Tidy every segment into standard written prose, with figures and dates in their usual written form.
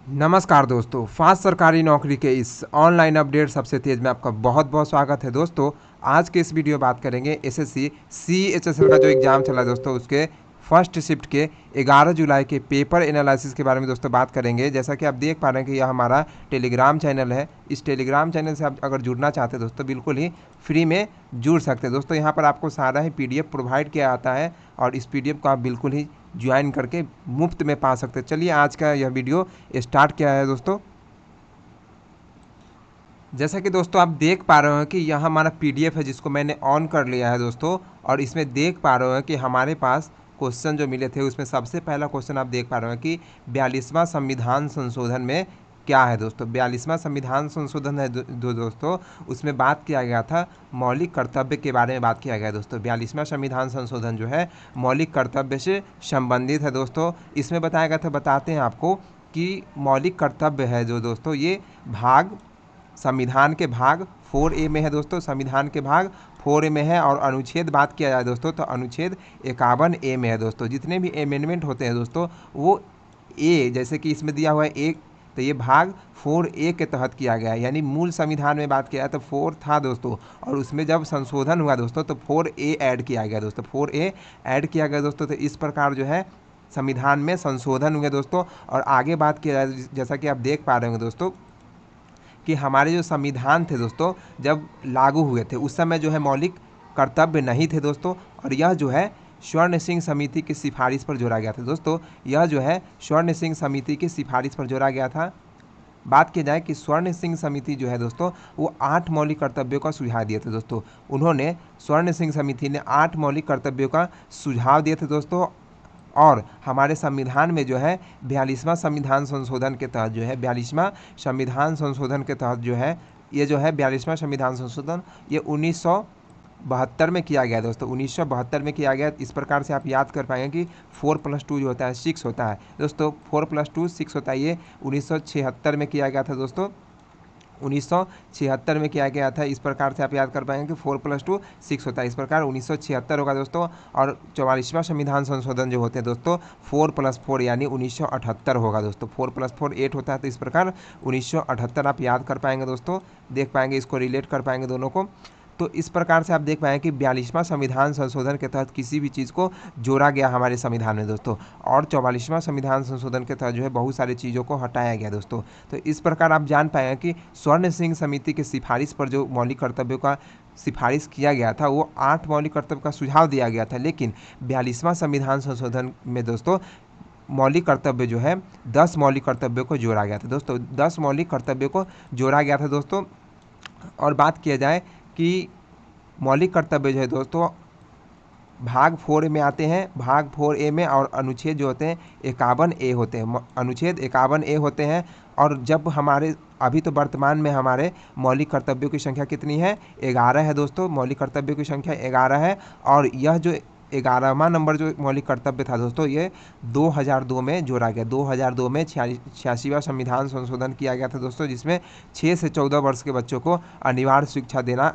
नमस्कार दोस्तों, फास्ट सरकारी नौकरी के इस ऑनलाइन अपडेट सबसे तेज़ में आपका बहुत बहुत स्वागत है। दोस्तों, आज के इस वीडियो में बात करेंगे एसएससी सीएचएसएल का जो एग्ज़ाम चला है दोस्तों, उसके फर्स्ट शिफ्ट के 11 जुलाई के पेपर एनालिसिस के बारे में दोस्तों बात करेंगे। जैसा कि आप देख पा रहे हैं कि यह हमारा टेलीग्राम चैनल है। इस टेलीग्राम चैनल से आप अगर जुड़ना चाहते हैं दोस्तों, बिल्कुल ही फ्री में जुड़ सकते हैं। दोस्तों, यहाँ पर आपको सारा ही पीडीएफ प्रोवाइड किया जाता है और इस पीडीएफ को आप बिल्कुल ही ज्वाइन करके मुफ्त में पा सकते हैं। चलिए आज का यह वीडियो स्टार्ट किया है दोस्तों। जैसा कि दोस्तों आप देख पा रहे हो कि यह हमारा पीडीएफ है जिसको मैंने ऑन कर लिया है दोस्तों, और इसमें देख पा रहे हो कि हमारे पास क्वेश्चन जो मिले थे उसमें सबसे पहला क्वेश्चन आप देख पा रहे हो कि 42वां संविधान संशोधन में क्या है दोस्तों। 42वां संविधान संशोधन है दोस्तों, उसमें बात किया गया था मौलिक कर्तव्य के बारे में बात किया गया है दोस्तों। 42वां संविधान संशोधन जो है मौलिक कर्तव्य से संबंधित है दोस्तों। इसमें बताया गया था, बताते हैं आपको कि मौलिक कर्तव्य है जो दोस्तों, ये भाग संविधान के भाग 4A में है दोस्तों। संविधान के भाग 4A में है और अनुच्छेद बात किया जाए दोस्तों तो अनुच्छेद 51A में है दोस्तों। जितने भी अमेंडमेंट होते हैं दोस्तों वो ए, जैसे कि इसमें दिया हुआ है एक, तो ये भाग 4A के तहत किया गया है। यानी मूल संविधान में बात किया तो 4 था दोस्तों, और उसमें जब संशोधन हुआ दोस्तों तो 4A ऐड किया गया दोस्तों। 4A ऐड किया गया दोस्तों। तो इस प्रकार जो है संविधान में संशोधन हुए दोस्तों। और आगे बात किया जाए, जैसा कि आप देख पा रहे होंगे दोस्तों कि हमारे जो संविधान थे दोस्तों जब लागू हुए थे उस समय जो है मौलिक कर्तव्य नहीं थे दोस्तों, और यह जो है स्वर्ण सिंह समिति की सिफारिश पर जोड़ा गया था दोस्तों। यह जो है स्वर्ण सिंह समिति की सिफारिश पर जोड़ा गया था। बात की जाए कि स्वर्ण सिंह समिति जो है दोस्तों वो 8 मौलिक कर्तव्यों का सुझाव दिए थे दोस्तों। उन्होंने स्वर्ण सिंह समिति ने 8 मौलिक कर्तव्यों का सुझाव दिए थे दोस्तों। और हमारे संविधान में जो है 42वां संविधान संशोधन के तहत जो है 42वां संविधान संशोधन के तहत जो है ये जो है 42वां संविधान संशोधन ये 1972 में किया गया दोस्तों। 1972 में किया गया। इस प्रकार से आप याद कर पाएंगे कि 4+2 जो होता है 6 होता है दोस्तों। 4+2 6 होता है। ये 1976 में किया गया था दोस्तों। 1976 में किया गया था। इस प्रकार से आप याद कर पाएंगे कि 4+2 6 होता है। इस प्रकार 1976 होगा दोस्तों। और 44वां संविधान संशोधन जो होते हैं दोस्तों 4+4 यानी 1978 होगा दोस्तों। 4+4 8 होता है। तो इस प्रकार 1978 आप याद कर पाएंगे दोस्तों, देख पाएंगे, इसको रिलेट कर पाएंगे दोनों को। तो इस प्रकार से आप देख पाएंगे कि 42वां संविधान संशोधन के तहत किसी भी चीज़ को जोड़ा गया हमारे संविधान में दोस्तों, और 44वां संविधान संशोधन के तहत जो है बहुत सारी चीज़ों को हटाया गया दोस्तों। तो इस प्रकार आप जान पाएंगे कि स्वर्ण सिंह समिति की सिफारिश पर जो मौलिक कर्तव्यों का सिफारिश किया गया था वो 8 मौलिक कर्तव्य का सुझाव दिया गया था, लेकिन 42वां संविधान संशोधन में दोस्तों मौलिक कर्तव्य जो है 10 मौलिक कर्तव्यों को जोड़ा गया था दोस्तों। 10 मौलिक कर्तव्यों को जोड़ा गया था दोस्तों। और बात किया जाए कि मौलिक कर्तव्य जो है दोस्तों भाग 4 में आते हैं, भाग 4A में, और अनुच्छेद जो होते हैं 51A होते हैं। अनुच्छेद 51A होते हैं। और जब हमारे अभी तो वर्तमान में हमारे मौलिक कर्तव्यों की संख्या कितनी है, 11 है दोस्तों। मौलिक कर्तव्यों की संख्या 11 है। और यह जो 11वां नंबर जो मौलिक कर्तव्य था दोस्तों ये 2002 में जोड़ा गया। 2002 में 86वां संविधान संशोधन किया गया था दोस्तों, जिसमें 6 से 14 वर्ष के बच्चों को अनिवार्य शिक्षा देना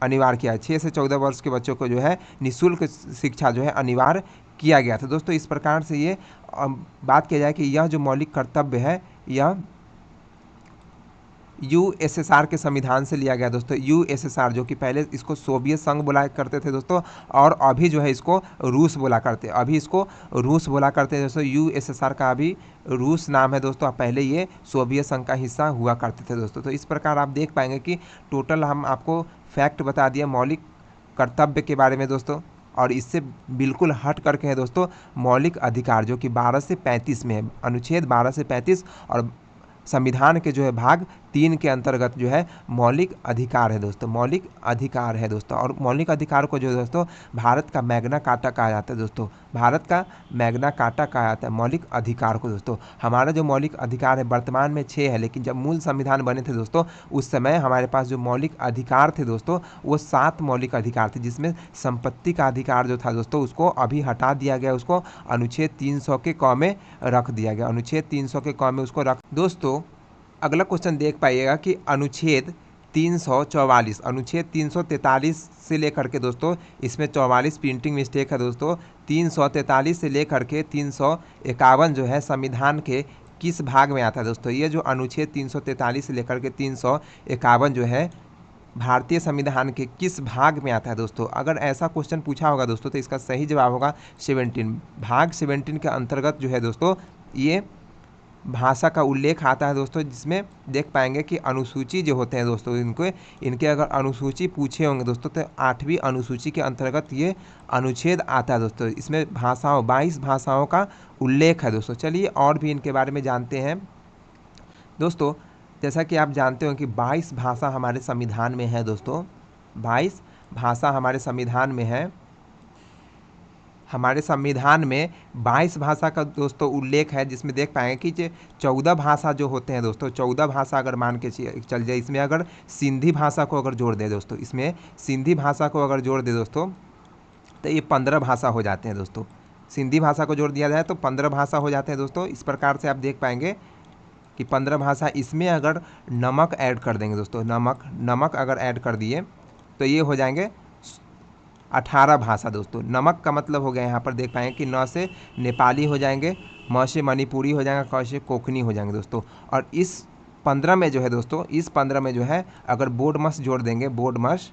अनिवार्य किया है। 6 से 14 वर्ष के बच्चों को जो है निःशुल्क शिक्षा जो है अनिवार्य किया गया था दोस्तों। इस प्रकार से ये बात किया जाए कि यह जो मौलिक कर्तव्य है यह यूएसएसआर के संविधान से लिया गया दोस्तों। यूएसएसआर जो कि पहले इसको सोवियत संघ बोला करते थे दोस्तों, और अभी जो है इसको रूस बोला करते, अभी इसको रूस बोला करते हैं दोस्तों। यूएसएसआर का अभी रूस नाम है दोस्तों, पहले ये सोवियत संघ का हिस्सा हुआ करते थे दोस्तों। तो इस प्रकार आप देख पाएंगे कि टोटल हम आपको फैक्ट बता दिया मौलिक कर्तव्य के बारे में दोस्तों। और इससे बिल्कुल हट करके है दोस्तों मौलिक अधिकार जो कि 12 से 35 में है, अनुच्छेद 12 से 35 और संविधान के जो है भाग 3 के अंतर्गत जो है मौलिक अधिकार है दोस्तों। मौलिक अधिकार है दोस्तों। और मौलिक अधिकार को जो दोस्तों भारत का मैग्ना कार्टा कहा जाता है दोस्तों। भारत का मैग्ना कार्टा कहा जाता है मौलिक अधिकार को दोस्तों। हमारा जो मौलिक अधिकार है वर्तमान में 6 है, लेकिन जब मूल संविधान बने थे दोस्तों उस समय हमारे पास जो मौलिक अधिकार थे दोस्तों वो 7 मौलिक अधिकार थे, जिसमें संपत्ति का अधिकार जो था दोस्तों उसको अभी हटा दिया गया, उसको अनुच्छेद 300 के क में रख दिया गया। अनुच्छेद 300 के क में उसको रख दोस्तों। अगला क्वेश्चन देख पाइएगा कि अनुच्छेद 344, अनुच्छेद 343 से लेकर के दोस्तों, इसमें 44 प्रिंटिंग मिस्टेक है दोस्तों, 343 से लेकर के 351 जो है संविधान के किस भाग में आता है दोस्तों? ये जो अनुच्छेद 343 से लेकर के 351 जो है भारतीय संविधान के किस भाग में आता है दोस्तों? अगर ऐसा क्वेश्चन पूछा होगा दोस्तों तो इसका सही जवाब होगा 17। भाग 17 के अंतर्गत जो है दोस्तों ये भाषा का उल्लेख आता है दोस्तों, जिसमें देख पाएंगे कि अनुसूची जो होते हैं दोस्तों इनके अगर अनुसूची पूछे होंगे दोस्तों तो 8वीं अनुसूची के अंतर्गत ये अनुच्छेद आता है दोस्तों। इसमें 22 भाषाओं का उल्लेख है दोस्तों। चलिए और भी इनके बारे में जानते हैं दोस्तों। जैसा कि आप जानते हो कि 22 भाषा हमारे संविधान में है दोस्तों, 22 भाषा हमारे संविधान में है। हमारे संविधान में 22 भाषा का दोस्तों उल्लेख है, जिसमें देख पाएंगे कि 14 भाषा जो होते हैं दोस्तों, 14 भाषा अगर मान के चल जाए, इसमें अगर सिंधी भाषा को अगर जोड़ दे दोस्तों, इसमें सिंधी भाषा को अगर जोड़ दे दोस्तों तो ये 15 भाषा हो जाते हैं दोस्तों। सिंधी भाषा को जोड़ दिया जाए तो 15 भाषा हो जाते हैं दोस्तों। इस प्रकार से आप देख पाएंगे कि 15 भाषा। इसमें अगर नमक ऐड कर देंगे दोस्तों, नमक अगर ऐड कर दिए तो ये हो जाएंगे 18 भाषा दोस्तों। नमक का मतलब हो गया यहाँ पर देख पाएंगे कि न से नेपाली हो जाएंगे, म से मणिपुरी हो जाएगा, क से कोकनी हो जाएंगे दोस्तों। और इस 15 में जो है दोस्तों, इस 15 में जो है अगर बोडमस जोड़ देंगे, बोडमस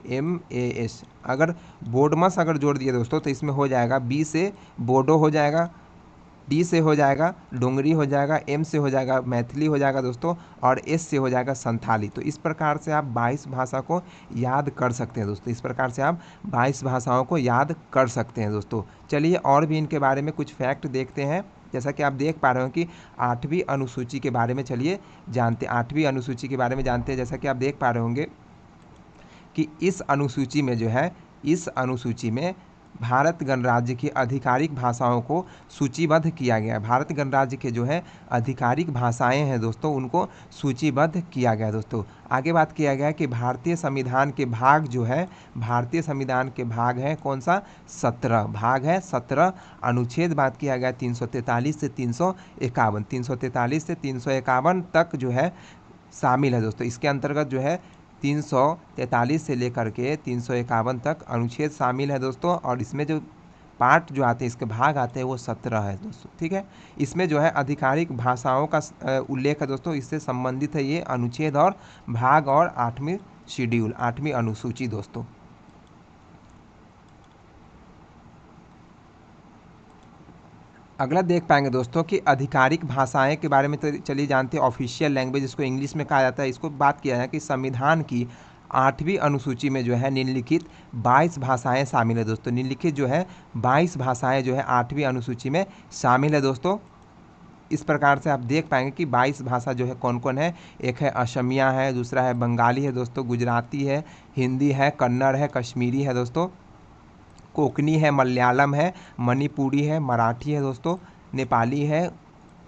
BODMAS अगर बोडमस अगर जोड़ दिए दोस्तों तो इसमें हो जाएगा B से बोडो हो जाएगा, D से हो जाएगा डोंगरी हो जाएगा, M से हो जाएगा मैथिली हो जाएगा दोस्तों, और S से हो जाएगा संथाली। तो इस प्रकार से आप 22 भाषा को याद कर सकते हैं दोस्तों। इस प्रकार से आप 22 भाषाओं को याद कर सकते हैं दोस्तों। चलिए और भी इनके बारे में कुछ फैक्ट देखते हैं। जैसा कि आप देख पा रहे हो कि 8वीं अनुसूची के बारे में चलिए जानते, 8वीं अनुसूची के बारे में जानते हैं। जैसा कि आप देख पा रहे होंगे कि इस अनुसूची में जो है, इस अनुसूची में भारत गणराज्य की आधिकारिक भाषाओं को सूचीबद्ध किया गया है। भारत गणराज्य के जो है आधिकारिक भाषाएं हैं दोस्तों, उनको सूचीबद्ध किया गया है दोस्तों। आगे बात किया गया है कि भारतीय संविधान के भाग जो है, भारतीय संविधान के भाग हैं कौन सा? 17 भाग है, 17 अनुच्छेद बात किया गया 343 से 351, 343 से 351 तक जो है शामिल है दोस्तों। इसके अंतर्गत जो है 343 से लेकर के 351 तक अनुच्छेद शामिल है दोस्तों। और इसमें जो पार्ट जो आते हैं, इसके भाग आते हैं, वो 17 है दोस्तों। ठीक है, इसमें जो है आधिकारिक भाषाओं का उल्लेख है दोस्तों। इससे संबंधित है ये अनुच्छेद और भाग और 8वीं शेड्यूल, 8वीं अनुसूची दोस्तों। अगला देख पाएंगे दोस्तों कि आधिकारिक भाषाएं के बारे में तो चलिए जानते हैं। ऑफिशियल लैंग्वेज इसको इंग्लिश में कहा जाता है। इसको बात किया है कि संविधान की 8वीं अनुसूची में जो है निम्नलिखित 22 भाषाएं शामिल है दोस्तों। निम्नलिखित जो है 22 भाषाएं जो है 8वीं अनुसूची में शामिल है दोस्तों। इस प्रकार से आप देख पाएंगे कि 22 भाषा जो है कौन कौन है। एक है असमिया है, दूसरा है बंगाली है दोस्तों, गुजराती है, हिंदी है, कन्नड़ है, कश्मीरी है दोस्तों, कोकनी है, मलयालम है, मणिपुरी है, मराठी है दोस्तों, नेपाली है,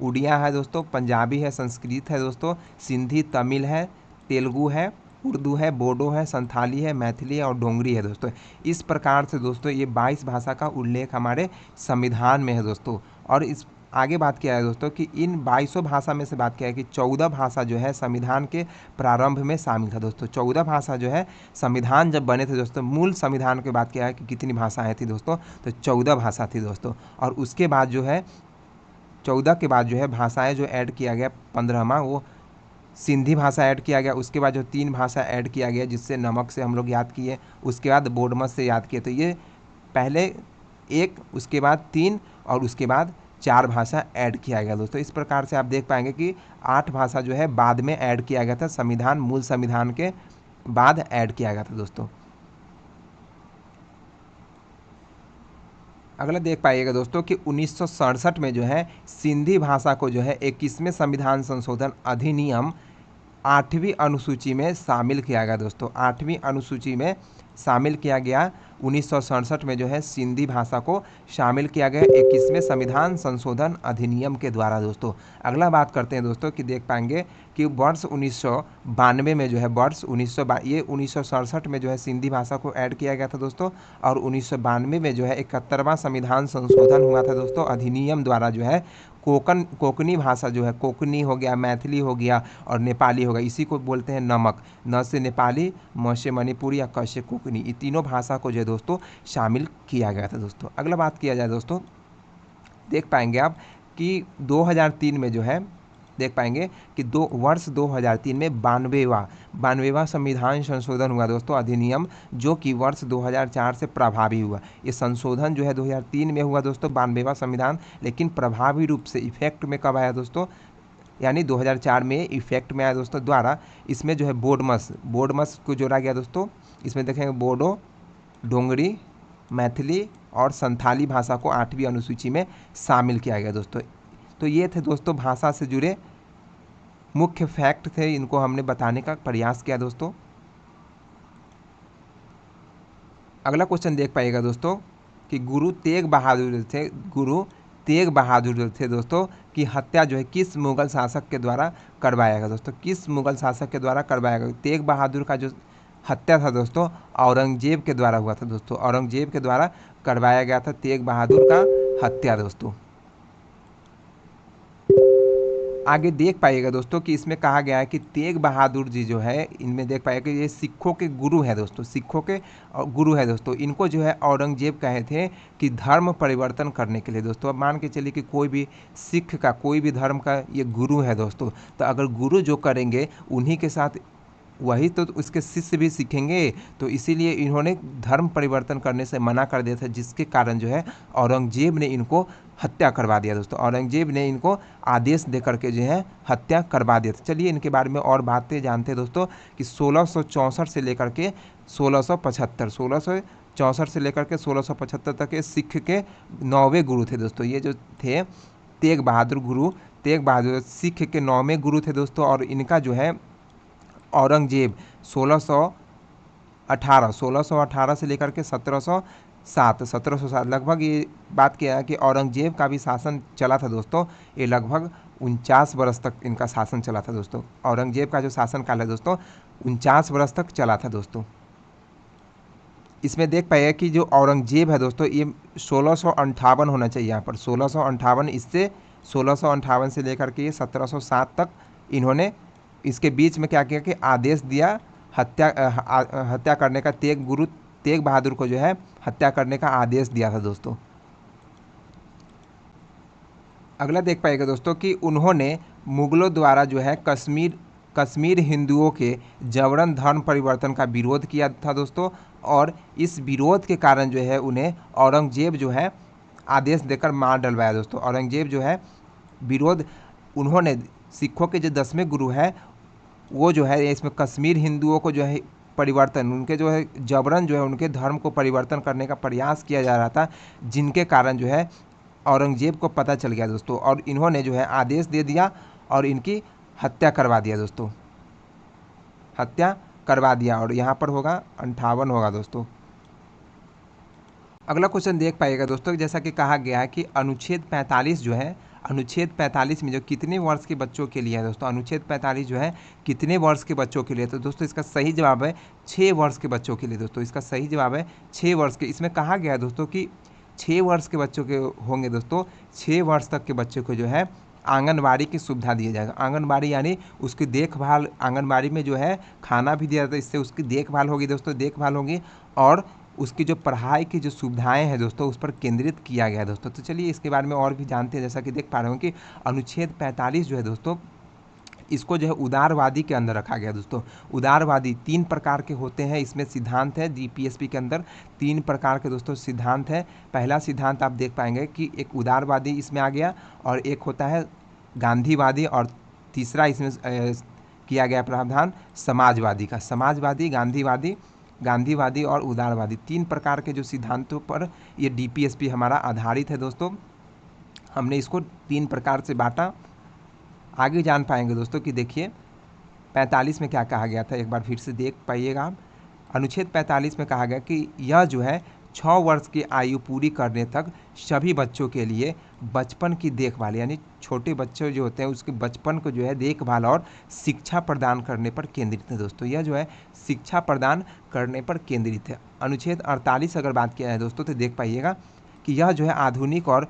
उड़िया है दोस्तों, पंजाबी है, संस्कृत है दोस्तों, सिंधी, तमिल है, तेलुगु है, उर्दू है, बोडो है, संथाली है, मैथिली है और डोंगरी है दोस्तों। इस प्रकार से दोस्तों ये 22 भाषा का उल्लेख हमारे संविधान में है दोस्तों। और इस आगे बात किया है दोस्तों कि इन 22 भाषा में से बात किया है कि 14 भाषा जो है संविधान के प्रारंभ में शामिल था दोस्तों। 14 भाषा जो है संविधान जब बने थे दोस्तों, मूल संविधान की बात किया है कि कितनी भाषाएं थी दोस्तों, तो 14 भाषा थी दोस्तों। और उसके बाद जो है 14 के बाद जो है भाषाएं जो ऐड किया गया 15वां, वो सिंधी भाषा ऐड किया गया। उसके बाद जो 3 भाषा ऐड किया गया, जिससे नमक से हम लोग याद किए, उसके बाद बोडमस से याद किए। तो ये पहले 1, उसके बाद 3 और उसके बाद 4 भाषा ऐड किया गया दोस्तों। इस प्रकार से आप देख पाएंगे कि 8 भाषा जो है बाद में ऐड किया गया था, संविधान, मूल संविधान के बाद ऐड किया गया था दोस्तों। अगला देख पाइएगा दोस्तों कि 1967 में जो है सिंधी भाषा को जो है 21वें संविधान संशोधन अधिनियम 8वीं अनुसूची में शामिल किया गया दोस्तों। 8वीं अनुसूची में शामिल किया गया 1967 में जो है सिंधी भाषा को शामिल किया गया 21वें संविधान संशोधन अधिनियम के द्वारा दोस्तों। अगला बात करते हैं दोस्तों कि देख पाएंगे कि वर्ष 1992 में जो है ये 1967 में जो है सिंधी भाषा को ऐड किया गया था दोस्तों। और 1992 में जो है 71वां संविधान संशोधन हुआ था दोस्तों अधिनियम द्वारा। जो है कोकनी भाषा जो है, कोकनी हो गया, मैथिली हो गया और नेपाली हो गया, इसी को बोलते हैं नमक। न से नेपाली, म से मणिपुरी या क से कोकनी। कोंकणी, ये तीनों भाषा को जो है दोस्तों शामिल किया गया था दोस्तों। अगला बात किया जाए दोस्तों, देख पाएंगे आप कि 2003 में जो है देख पाएंगे कि वर्ष 2003 में 92वां संविधान संशोधन हुआ दोस्तों, अधिनियम, जो कि वर्ष 2004 से प्रभावी हुआ। ये संशोधन जो है 2003 में हुआ दोस्तों, 92वां संविधान, लेकिन प्रभावी रूप से इफेक्ट में कब आया दोस्तों, यानी 2004 में इफेक्ट में आया दोस्तों द्वारा। इसमें जो है बोडमस को जोड़ा गया दोस्तों। इसमें देखेंगे बोडो, डोंगरी, मैथिली और संथाली भाषा को 8वीं अनुसूची में शामिल किया गया दोस्तों। तो ये थे दोस्तों भाषा से जुड़े मुख्य फैक्ट थे, इनको हमने बताने का प्रयास किया दोस्तों। अगला क्वेश्चन देख पाइएगा दोस्तों कि गुरु तेग बहादुर थे दोस्तों की हत्या जो है किस मुगल शासक के द्वारा करवाया गया दोस्तों, किस मुगल शासक के द्वारा करवाया गया। तेग बहादुर का जो हत्या था दोस्तों औरंगजेब के द्वारा हुआ था दोस्तों, औरंगजेब के द्वारा करवाया गया था तेग बहादुर का हत्या दोस्तों। आगे देख पाइएगा दोस्तों कि इसमें कहा गया है कि तेग बहादुर जी जो है, इनमें देख पाइएगा कि ये सिखों के गुरु है दोस्तों, सिखों के गुरु है दोस्तों। इनको जो है औरंगजेब कहे थे कि धर्म परिवर्तन करने के लिए दोस्तों। अब मान के चलिए कि कोई भी सिख का, कोई भी धर्म का ये गुरु है दोस्तों, तो अगर गुरु जो करेंगे उन्हीं के साथ वही तो उसके शिष्य भी सीखेंगे, तो इसीलिए इन्होंने धर्म परिवर्तन करने से मना कर दिया था, जिसके कारण जो है औरंगजेब ने इनको हत्या करवा दिया दोस्तों। औरंगजेब ने इनको आदेश दे करके जो है हत्या करवा दिया था। चलिए इनके बारे में और बातें जानते हैं दोस्तों कि 1664 से लेकर के 1664 से लेकर के 1675 तक के सिख के 9वें गुरु थे दोस्तों। ये जो थे तेग बहादुर सिख के 9वें गुरु थे दोस्तों। और इनका जो है औरंगजेब 1618 से लेकर के 1707 लगभग, ये बात किया है कि औरंगजेब का भी शासन चला था दोस्तों। ये लगभग 49 वर्ष तक इनका शासन चला था दोस्तों। औरंगजेब का जो शासन काल है दोस्तों 49 वर्ष तक चला था दोस्तों। इसमें देख पाइए कि जो औरंगजेब है दोस्तों ये 1658 होना चाहिए यहाँ पर, 1658, इससे 1658 से लेकर के ये 1707 तक इन्होंने इसके बीच में क्या किया कि आदेश दिया हत्या करने का, तेग बहादुर को जो है हत्या करने का आदेश दिया था दोस्तों। अगला देख पाएगा दोस्तों कि उन्होंने मुगलों द्वारा जो है कश्मीर हिंदुओं के जबरन धर्म परिवर्तन का विरोध किया था दोस्तों। और इस विरोध के कारण जो है उन्हें औरंगजेब जो है आदेश देकर मार डलवाया दोस्तों। औरंगजेब जो है विरोध, उन्होंने सिखों के जो 10वें गुरु है वो जो है इसमें कश्मीर हिंदुओं को जो है परिवर्तन, उनके जो है जबरन जो है उनके धर्म को परिवर्तन करने का प्रयास किया जा रहा था, जिनके कारण जो है औरंगजेब को पता चल गया दोस्तों। और इन्होंने जो है आदेश दे दिया और इनकी हत्या करवा दिया दोस्तों, हत्या करवा दिया। और यहाँ पर होगा 58 होगा दोस्तों। अगला क्वेश्चन देख पाइएगा दोस्तों, जैसा कि कहा गया है कि अनुच्छेद 45 जो है, अनुच्छेद 45 में जो कितने वर्ष के बच्चों के लिए है दोस्तों, अनुच्छेद 45 जो है कितने वर्ष के बच्चों के लिए, तो दोस्तों इसका सही जवाब है 6 वर्ष के बच्चों के लिए दोस्तों। इसका सही जवाब है 6 वर्ष के। इसमें कहा गया है दोस्तों कि 6 वर्ष के बच्चों के होंगे दोस्तों, 6 वर्ष तक के बच्चों को जो है आंगनबाड़ी की सुविधा दिया जाएगा। आंगनबाड़ी यानी उसकी देखभाल, आंगनबाड़ी में जो है खाना भी दिया जाता है, इससे उसकी देखभाल होगी दोस्तों, देखभाल होगी। और उसकी जो पढ़ाई की जो सुविधाएं हैं दोस्तों उस पर केंद्रित किया गया है दोस्तों। तो चलिए इसके बारे में और भी जानते हैं। जैसा कि देख पा रहे हो कि अनुच्छेद 45 जो है दोस्तों, इसको जो है उदारवादी के अंदर रखा गया दोस्तों। उदारवादी 3 प्रकार के होते हैं, इसमें सिद्धांत है। जीपीएसपी के अंदर 3 प्रकार के दोस्तों सिद्धांत है। पहला सिद्धांत आप देख पाएंगे कि एक उदारवादी इसमें आ गया, और एक होता है गांधीवादी, और तीसरा इसमें किया गया प्रावधान समाजवादी का। समाजवादी, गांधीवादी और उदारवादी, 3 प्रकार के जो सिद्धांतों पर ये डीपीएसपी हमारा आधारित है दोस्तों। हमने इसको 3 प्रकार से बांटा। आगे जान पाएंगे दोस्तों कि देखिए 45 में क्या कहा गया था, एक बार फिर से देख पाइएगा आप। अनुच्छेद 45 में कहा गया कि यह जो है 6 वर्ष की आयु पूरी करने तक सभी बच्चों के लिए बचपन की देखभाल, यानी छोटे बच्चे जो होते हैं उसके बचपन को जो है देखभाल और शिक्षा प्रदान करने पर केंद्रित है दोस्तों। यह जो है शिक्षा प्रदान करने पर केंद्रित है। अनुच्छेद 48 अगर बात किया है दोस्तों तो देख पाइएगा कि यह जो है आधुनिक और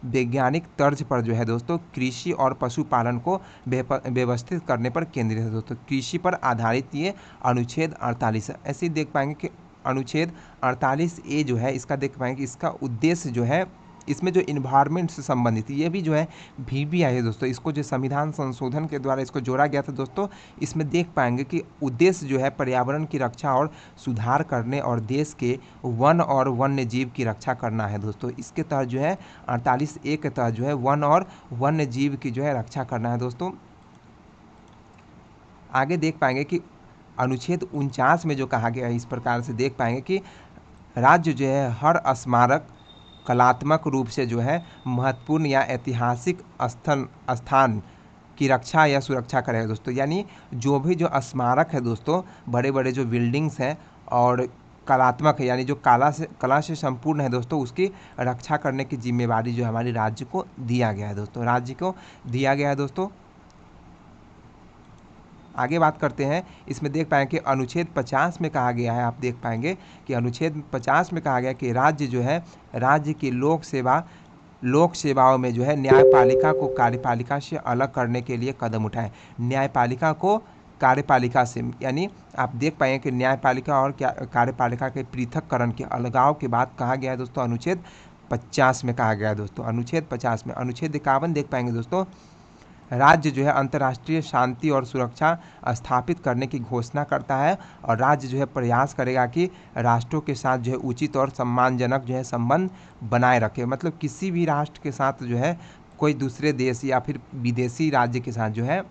वैज्ञानिक तर्ज पर जो है दोस्तों कृषि और पशुपालन को व्यवस्थित करने पर केंद्रित है दोस्तों। कृषि पर आधारित ये अनुच्छेद 48 है। ऐसे ही देख पाएंगे कि अनुच्छेद 48A जो है इसका देख पाएंगे इसका उद्देश्य जो है इसमें जो इन्वायरमेंट से संबंधित ये भी जो है VBI है दोस्तों। इसको जो संविधान संशोधन के द्वारा इसको जोड़ा गया था दोस्तों। इसमें देख पाएंगे कि उद्देश्य जो है पर्यावरण की रक्षा और सुधार करने और देश के वन और वन्य जीव की रक्षा करना है दोस्तों। इसके तहत जो है 48A के तहत जो है वन और वन्य जीव की जो है रक्षा करना है दोस्तों। आगे देख पाएंगे कि अनुच्छेद 49 में जो कहा गया है इस प्रकार से देख पाएंगे कि राज्य जो है हर स्मारक कलात्मक रूप से जो है महत्वपूर्ण या ऐतिहासिक स्थान की रक्षा या सुरक्षा करेगा दोस्तों। यानी जो भी जो स्मारक है दोस्तों, बड़े बड़े जो बिल्डिंग्स हैं और कलात्मक है यानी जो कला से संपूर्ण है दोस्तों, उसकी रक्षा करने की जिम्मेवारी जो हमारे राज्य को दिया गया है दोस्तों, राज्य को दिया गया है दोस्तों। आगे बात करते हैं, इसमें देख पाएंगे कि अनुच्छेद 50 में कहा गया है, आप देख पाएंगे कि अनुच्छेद 50 में कहा गया कि राज्य जो है राज्य की लोक सेवाओं में जो है न्यायपालिका को कार्यपालिका से अलग करने के लिए कदम उठाए। न्यायपालिका को कार्यपालिका से, यानी आप देख पाएंगे कि न्यायपालिका और कार्यपालिका के पृथककरण के अलगाव के बाद कहा गया है दोस्तों अनुच्छेद 50 में कहा गया है दोस्तों। अनुच्छेद 50 में अनुच्छेद 51 देख पाएंगे दोस्तों, राज्य जो है अंतर्राष्ट्रीय शांति और सुरक्षा स्थापित करने की घोषणा करता है और राज्य जो है प्रयास करेगा कि राष्ट्रों के साथ जो है उचित और सम्मानजनक जो है संबंध बनाए रखे। मतलब किसी भी राष्ट्र के साथ जो है कोई दूसरे देश या फिर विदेशी राज्य के साथ जो है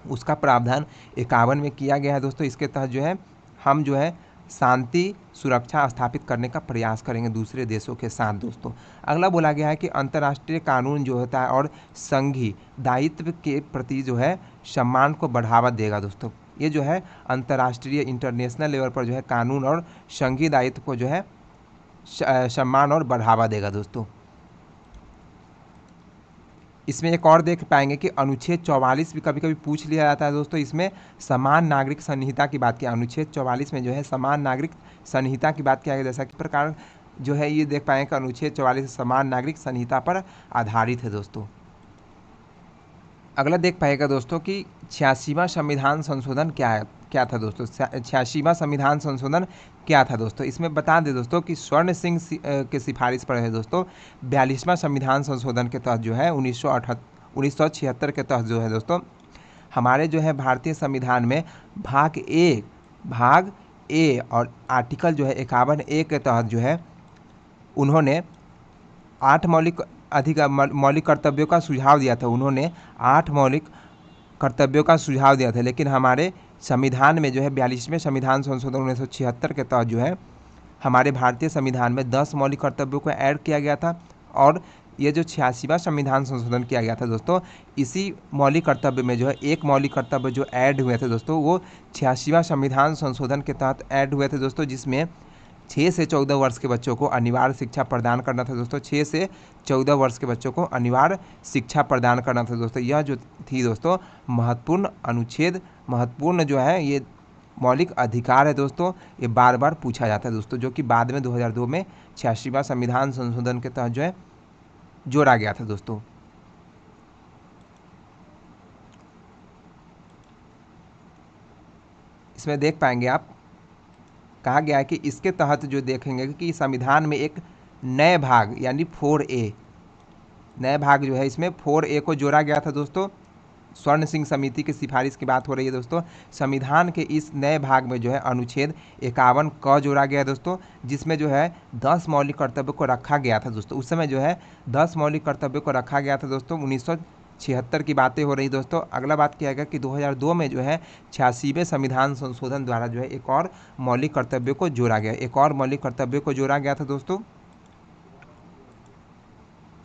उसका प्रावधान 51 में किया गया है दोस्तों। इसके तहत जो है हम जो है शांति सुरक्षा स्थापित करने का प्रयास करेंगे दूसरे देशों के साथ दोस्तों। अगला बोला गया है कि अंतर्राष्ट्रीय कानून जो होता है और संघीय दायित्व के प्रति जो है सम्मान को बढ़ावा देगा दोस्तों। ये जो है अंतर्राष्ट्रीय इंटरनेशनल लेवल पर जो है कानून और संघीय दायित्व को जो है सम्मान और बढ़ावा देगा दोस्तों। इसमें एक और देख पाएंगे कि अनुच्छेद 44 भी कभी कभी पूछ लिया जाता है दोस्तों। इसमें समान नागरिक संहिता की बात की, अनुच्छेद 44 में जो है समान नागरिक संहिता की बात किया गया। जैसा कि प्रकार जो है ये देख पाएंगे कि अनुच्छेद 44 समान नागरिक संहिता पर आधारित है दोस्तों। अगला देख पाएगा दोस्तों कि 86वां संविधान संशोधन क्या था दोस्तों। 86वां संविधान संशोधन क्या था दोस्तों, इसमें बता दें दोस्तों कि स्वर्ण सिंह के सिफारिश पर है दोस्तों 42वां संविधान संशोधन के तहत जो है 1976 के तहत जो है दोस्तों हमारे जो है भारतीय संविधान में भाग ए और आर्टिकल जो है 51A के तहत जो है उन्होंने 8 मौलिक कर्तव्यों का सुझाव दिया था। उन्होंने 8 मौलिक कर्तव्यों का सुझाव दिया था, लेकिन हमारे संविधान में जो है 42वें संविधान संशोधन 1976 के तहत जो है हमारे भारतीय संविधान में 10 मौलिक कर्तव्यों को ऐड किया गया था। और ये जो 86वां संविधान संशोधन किया गया था दोस्तों, इसी मौलिक कर्तव्य में जो है एक मौलिक कर्तव्य जो ऐड हुए थे दोस्तों वो 86वां संविधान संशोधन के तहत ऐड हुए थे दोस्तों, जिसमें 6 से 14 वर्ष के बच्चों को अनिवार्य शिक्षा प्रदान करना था दोस्तों। 6 से 14 वर्ष के बच्चों को अनिवार्य शिक्षा प्रदान करना था दोस्तों। यह जो थी दोस्तों महत्वपूर्ण अनुच्छेद, महत्वपूर्ण जो है ये मौलिक अधिकार है दोस्तों। ये बार बार पूछा जाता है दोस्तों, जो कि बाद में 2002 में 86वां संविधान संशोधन के तहत जो है जोड़ा गया था दोस्तों। इसमें देख पाएंगे आप कहा गया है कि इसके तहत जो देखेंगे कि संविधान में एक नए भाग यानी 4A नए भाग जो है इसमें 4A को जोड़ा गया था दोस्तों। स्वर्ण सिंह समिति की सिफारिश की बात हो रही है दोस्तों। संविधान के इस नए भाग में जो है अनुच्छेद 51 क जोड़ा गया है दोस्तों, जिसमें जो है 10 मौलिक कर्तव्यों को रखा गया था दोस्तों। उस समय जो है 10 मौलिक कर्तव्यों को रखा गया था दोस्तों। 1976 की बातें हो रही दोस्तों। अगला बात किया गया कि 2002 में जो है 86वें संविधान संशोधन द्वारा जो है एक और मौलिक कर्तव्यों को जोड़ा गया, एक और मौलिक कर्तव्यों को जोड़ा गया था दोस्तों।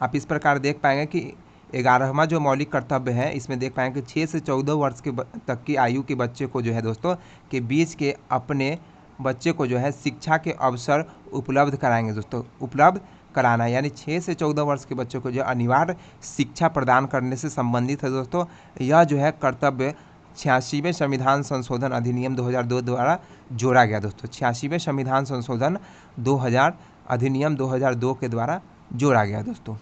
आप इस प्रकार देख पाएंगे कि 11वां जो मौलिक कर्तव्य है इसमें देख पाएंगे कि 6 से 14 वर्ष के तक की आयु के बच्चे को जो है दोस्तों के बीच के अपने बच्चे को जो है शिक्षा के अवसर उपलब्ध कराएंगे दोस्तों। उपलब्ध कराना यानी 6 से 14 वर्ष के बच्चों को जो अनिवार्य शिक्षा प्रदान करने से संबंधित है दोस्तों। यह जो है कर्तव्य 86वें संविधान संशोधन अधिनियम 2002 द्वारा जोड़ा गया दोस्तों। 86वें संविधान संशोधन 2002 अधिनियम 2002 के द्वारा जोड़ा गया दोस्तों।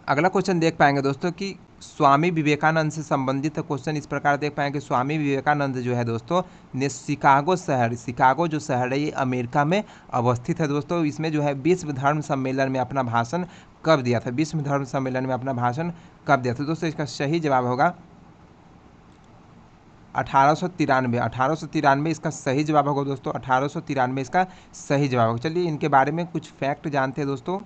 अगला क्वेश्चन देख पाएंगे दोस्तों कि स्वामी विवेकानंद से संबंधित क्वेश्चन इस प्रकार देख पाएंगे कि स्वामी विवेकानंद जो है दोस्तों ने शिकागो जो शहर है ये अमेरिका में अवस्थित है दोस्तों, इसमें जो है विश्व धर्म सम्मेलन में अपना भाषण कब दिया था, विश्व धर्म सम्मेलन में अपना भाषण कब दिया था दोस्तों। इसका सही जवाब होगा 1893 इसका सही जवाब होगा दोस्तों, 1893 इसका सही जवाब होगा। चलिए इनके बारे में कुछ फैक्ट जानते हैं दोस्तों।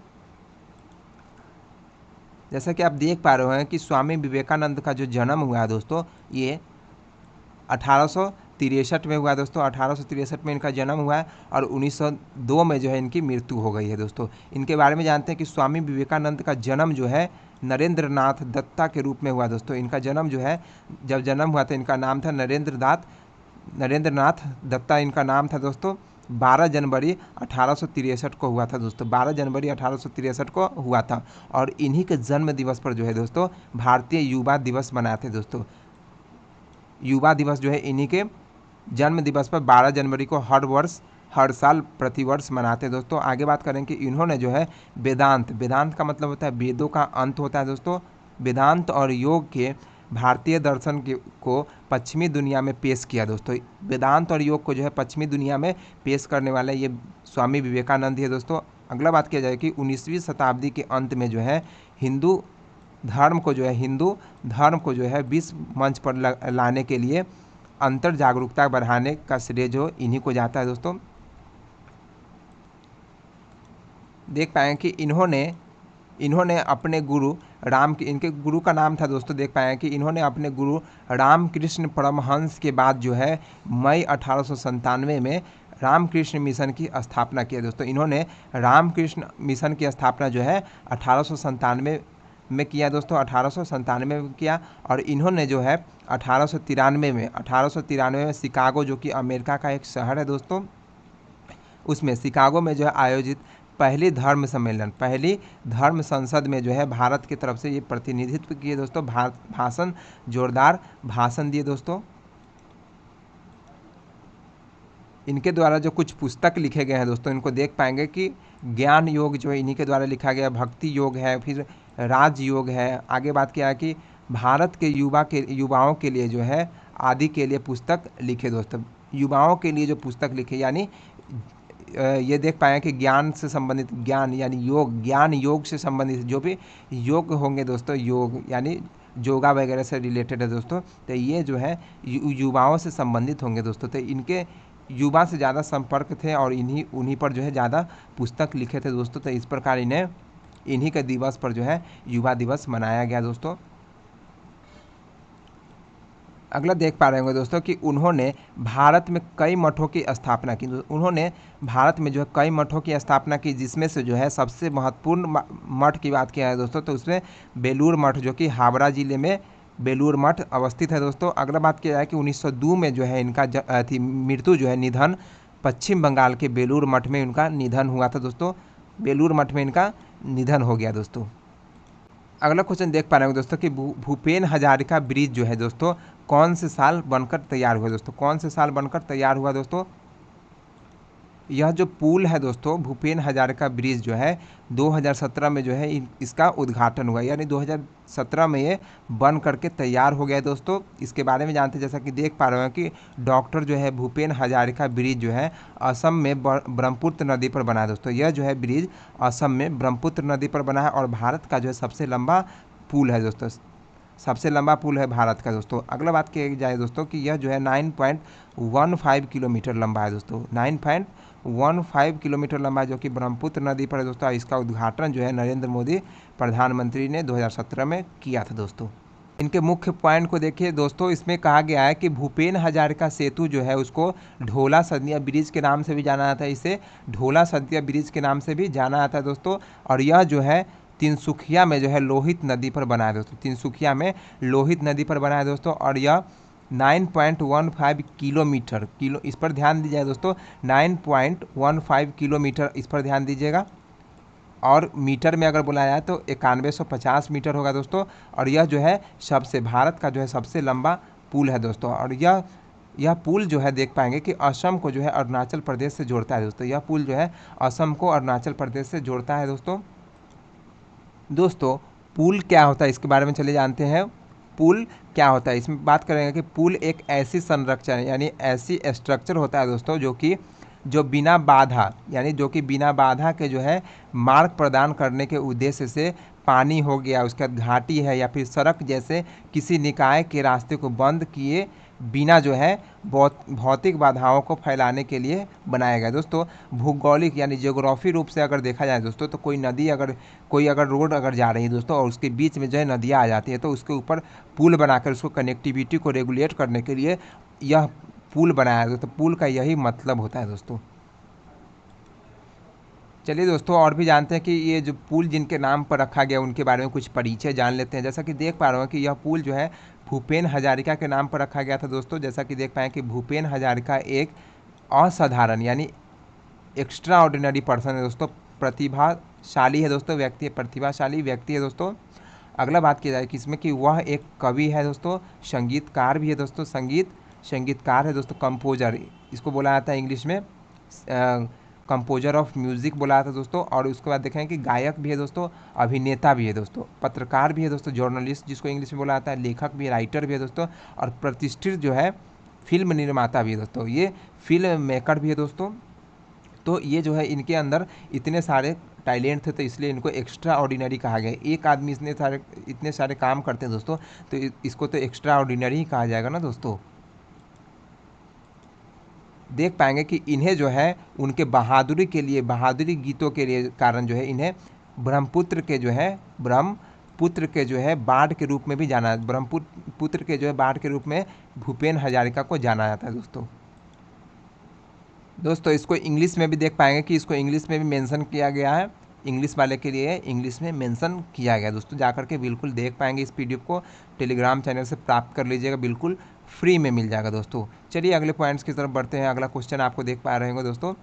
जैसा कि आप देख पा रहे हैं कि स्वामी विवेकानंद का जो जन्म हुआ है दोस्तों ये 1863 में हुआ है दोस्तों, 1863 में इनका जन्म हुआ है और 1902 में जो है इनकी मृत्यु हो गई है दोस्तों। इनके बारे में जानते हैं कि स्वामी विवेकानंद का जन्म जो है नरेंद्र नाथ दत्ता के रूप में हुआ दोस्तों। इनका जन्म जो है, जब जन्म हुआ था इनका नाम था नरेंद्र नाथ दत्ता इनका नाम था दोस्तों। 12 जनवरी 1863 को हुआ था दोस्तों, 12 जनवरी 1863 को हुआ था। और इन्हीं के जन्म दिवस पर जो है दोस्तों भारतीय युवा दिवस मनाते दोस्तों। युवा दिवस जो है इन्हीं के जन्म दिवस पर 12 जनवरी को हर साल प्रतिवर्ष मनाते हैं दोस्तों। आगे बात करें कि इन्होंने जो है वेदांत का मतलब होता है वेदों का अंत होता है दोस्तों। वेदांत और योग के भारतीय दर्शन को पश्चिमी दुनिया में पेश किया दोस्तों। वेदांत और योग को जो है पश्चिमी दुनिया में पेश करने वाला ये स्वामी विवेकानंद है दोस्तों। अगला बात किया जाए कि 19वीं शताब्दी के अंत में जो है हिंदू धर्म को जो है विश्व मंच पर लाने के लिए अंतर जागरूकता बढ़ाने का श्रेय जो इन्हीं को जाता है दोस्तों। देख पाएंगे कि इन्होंने अपने गुरु इनके गुरु का नाम था दोस्तों, देख पाए कि इन्होंने अपने गुरु रामकृष्ण परमहंस के बाद जो है मई 1897 में रामकृष्ण मिशन की स्थापना की दोस्तों। इन्होंने रामकृष्ण मिशन की स्थापना जो है 1897 में किया दोस्तों, 1897 में किया। और इन्होंने जो है 1893 में शिकागो जो कि अमेरिका का एक शहर है दोस्तों, उसमें शिकागो में जो है आयोजित पहली धर्म संसद में जो है भारत की तरफ से ये प्रतिनिधित्व किए दोस्तों। जोरदार भाषण दिए दोस्तों। इनके द्वारा जो कुछ पुस्तक लिखे गए हैं दोस्तों, इनको देख पाएंगे कि ज्ञान योग जो है इन्हीं के द्वारा लिखा गया, भक्ति योग है, फिर राज योग है। आगे बात किया है कि भारत के युवाओं के लिए जो है आदि के लिए पुस्तक लिखे दोस्तों। युवाओं के लिए जो पुस्तक लिखे यानी ये देख पाए कि ज्ञान से संबंधित ज्ञान योग से संबंधित जो भी योग होंगे दोस्तों, योग यानी योगा वगैरह से रिलेटेड है दोस्तों, तो ये जो है युवाओं से संबंधित होंगे दोस्तों। तो इनके युवा से ज़्यादा संपर्क थे और उन्हीं पर जो है ज़्यादा पुस्तक लिखे थे दोस्तों। तो इस प्रकार इन्हीं के दिवस पर जो है युवा दिवस मनाया गया दोस्तों। अगला देख पा रहे होंगे दोस्तों कि उन्होंने भारत में कई मठों की स्थापना की। उन्होंने भारत में जो है कई मठों की स्थापना की, जिसमें से जो है सबसे महत्वपूर्ण मठ की बात किया है दोस्तों, तो उसमें बेलूर मठ जो कि हावड़ा जिले में बेलूर मठ अवस्थित है दोस्तों। अगला बात किया जाए कि 1902 में जो है इनका मृत्यु जो है निधन पश्चिम बंगाल के बेलूर मठ में इनका निधन हुआ था दोस्तों। बेलूर मठ में इनका निधन हो गया दोस्तों। अगला क्वेश्चन देख पा रहे हैं दोस्तों कि भूपेन हजारिका ब्रिज जो है दोस्तों कौन से साल बनकर तैयार हुआ दोस्तों, कौन से साल बनकर तैयार हुआ दोस्तों। यह जो पुल है दोस्तों भूपेन हजारिका ब्रिज जो है 2017 में जो है इसका उद्घाटन हुआ, यानी 2017 में ये बन करके तैयार हो गया दोस्तों। इसके बारे में जानते हैं, जैसा कि देख पा रहे हैं कि डॉक्टर जो है भूपेन हजारिका ब्रिज जो है असम में ब्रह्मपुत्र नदी पर बना है दोस्तों। यह जो है ब्रिज असम में ब्रह्मपुत्र नदी पर बना है और भारत का जो है सबसे लंबा पुल है दोस्तों, सबसे लंबा पुल है भारत का दोस्तों। अगला बात की जाए दोस्तों कि यह जो है 9.15 किलोमीटर लंबा है दोस्तों, 9.15 किलोमीटर लंबा है, जो कि ब्रह्मपुत्र नदी पर है दोस्तों। इसका उद्घाटन जो है नरेंद्र मोदी प्रधानमंत्री ने 2017 में किया था दोस्तों। इनके मुख्य पॉइंट को देखिए दोस्तों, इसमें कहा गया है कि भूपेन हजारिका सेतु जो है उसको ढोला सदिया ब्रिज के नाम से भी जाना जाता है, इसे ढोला सदिया ब्रिज के नाम से भी जाना जाता है दोस्तों। और यह जो है तिनसुखिया में जो है लोहित नदी पर बना है दोस्तों, तिनसुखिया में लोहित नदी पर बना है दोस्तों। और यह 9.15 किलोमीटर इस पर ध्यान दीजिएगा दोस्तों, 9.15 किलोमीटर इस पर ध्यान दीजिएगा। और मीटर में अगर बोला जाए तो 9150 मीटर होगा दोस्तों। और यह जो है भारत का जो है सबसे लंबा पुल है दोस्तों। और यह यह पुल जो है देख पाएंगे कि असम को जो है अरुणाचल प्रदेश से जोड़ता है दोस्तों। यह पुल जो है असम को अरुणाचल प्रदेश से जोड़ता है दोस्तों। दोस्तों पुल क्या होता है इसके बारे में चले जानते हैं। पुल क्या होता है इसमें बात करेंगे कि पुल एक ऐसी संरचना यानी ऐसी स्ट्रक्चर होता है दोस्तों जो बिना बाधा यानी जो कि बिना बाधा के जो है मार्ग प्रदान करने के उद्देश्य से पानी हो गया, उसके बाद घाटी है या फिर सड़क जैसे किसी निकाय के रास्ते को बंद किए बिना जो है भौतिक बाधाओं को फैलाने के लिए बनाया गया दोस्तों। भूगोलिक यानी ज्योग्राफी रूप से अगर देखा जाए दोस्तों तो कोई अगर रोड अगर जा रही है दोस्तों और उसके बीच में जो है नदियाँ आ जाती है तो उसके ऊपर पुल बनाकर उसको कनेक्टिविटी को रेगुलेट करने के लिए यह पुल बनाया है दोस्तों। पुल का यही मतलब होता है दोस्तों। चलिए दोस्तों और भी जानते हैं कि ये जो पुल जिनके नाम पर रखा गया उनके बारे में कुछ परिचय जान लेते हैं। जैसा कि देख पा रहे हो कि यह पुल जो है भूपेन हजारिका के नाम पर रखा गया था दोस्तों। जैसा कि देख पाएँ कि भूपेन हजारिका एक असाधारण यानी एक्स्ट्रा ऑर्डिनरी पर्सन है दोस्तों, प्रतिभाशाली है दोस्तों, प्रतिभाशाली व्यक्ति है दोस्तों। अगला बात की जाए कि इसमें कि वह एक कवि है दोस्तों, संगीतकार भी है दोस्तों, संगीतकार है दोस्तों, कंपोजर इसको बोला जाता है इंग्लिश में कंपोजर ऑफ म्यूज़िक बोला जाता है दोस्तों। और उसके बाद देखें कि गायक भी है दोस्तों, अभिनेता भी है दोस्तों, पत्रकार भी है दोस्तों, जर्नलिस्ट जिसको इंग्लिश में बोला जाता है, लेखक भी है, राइटर भी है दोस्तों, और प्रतिष्ठित जो है फिल्म निर्माता भी है दोस्तों, ये फिल्म मेकर भी है दोस्तों। तो ये जो है इनके अंदर इतने सारे टैलेंट थे तो इसलिए इनको एक्स्ट्रा ऑर्डिनरी कहा गया। एक आदमी इतने सारे काम करते हैं दोस्तों तो इसको तो एक्स्ट्रा ऑर्डिनरी ही कहा जाएगा ना दोस्तों। देख पाएंगे कि इन्हें जो है उनके बहादुरी गीतों के लिए कारण जो है इन्हें ब्रह्मपुत्र के जो है बाढ़ के रूप में भी जाना, ब्रह्मपुत्र के जो है बाढ़ के रूप में भूपेन हजारिका को जाना जाता है दोस्तों। इसको इंग्लिश में भी देख पाएंगे कि इसको इंग्लिश में भी मेंशन किया गया है, इंग्लिश वाले के लिए इंग्लिश में मेंशन किया गया दोस्तों। जाकर के बिल्कुल देख पाएंगे, इस पीडीएफ को टेलीग्राम चैनल से प्राप्त कर लीजिएगा, बिल्कुल फ्री में मिल जाएगा दोस्तों। चलिए अगले पॉइंट्स की तरफ बढ़ते हैं। अगला क्वेश्चन आपको देख पा रहे होंगे दोस्तों,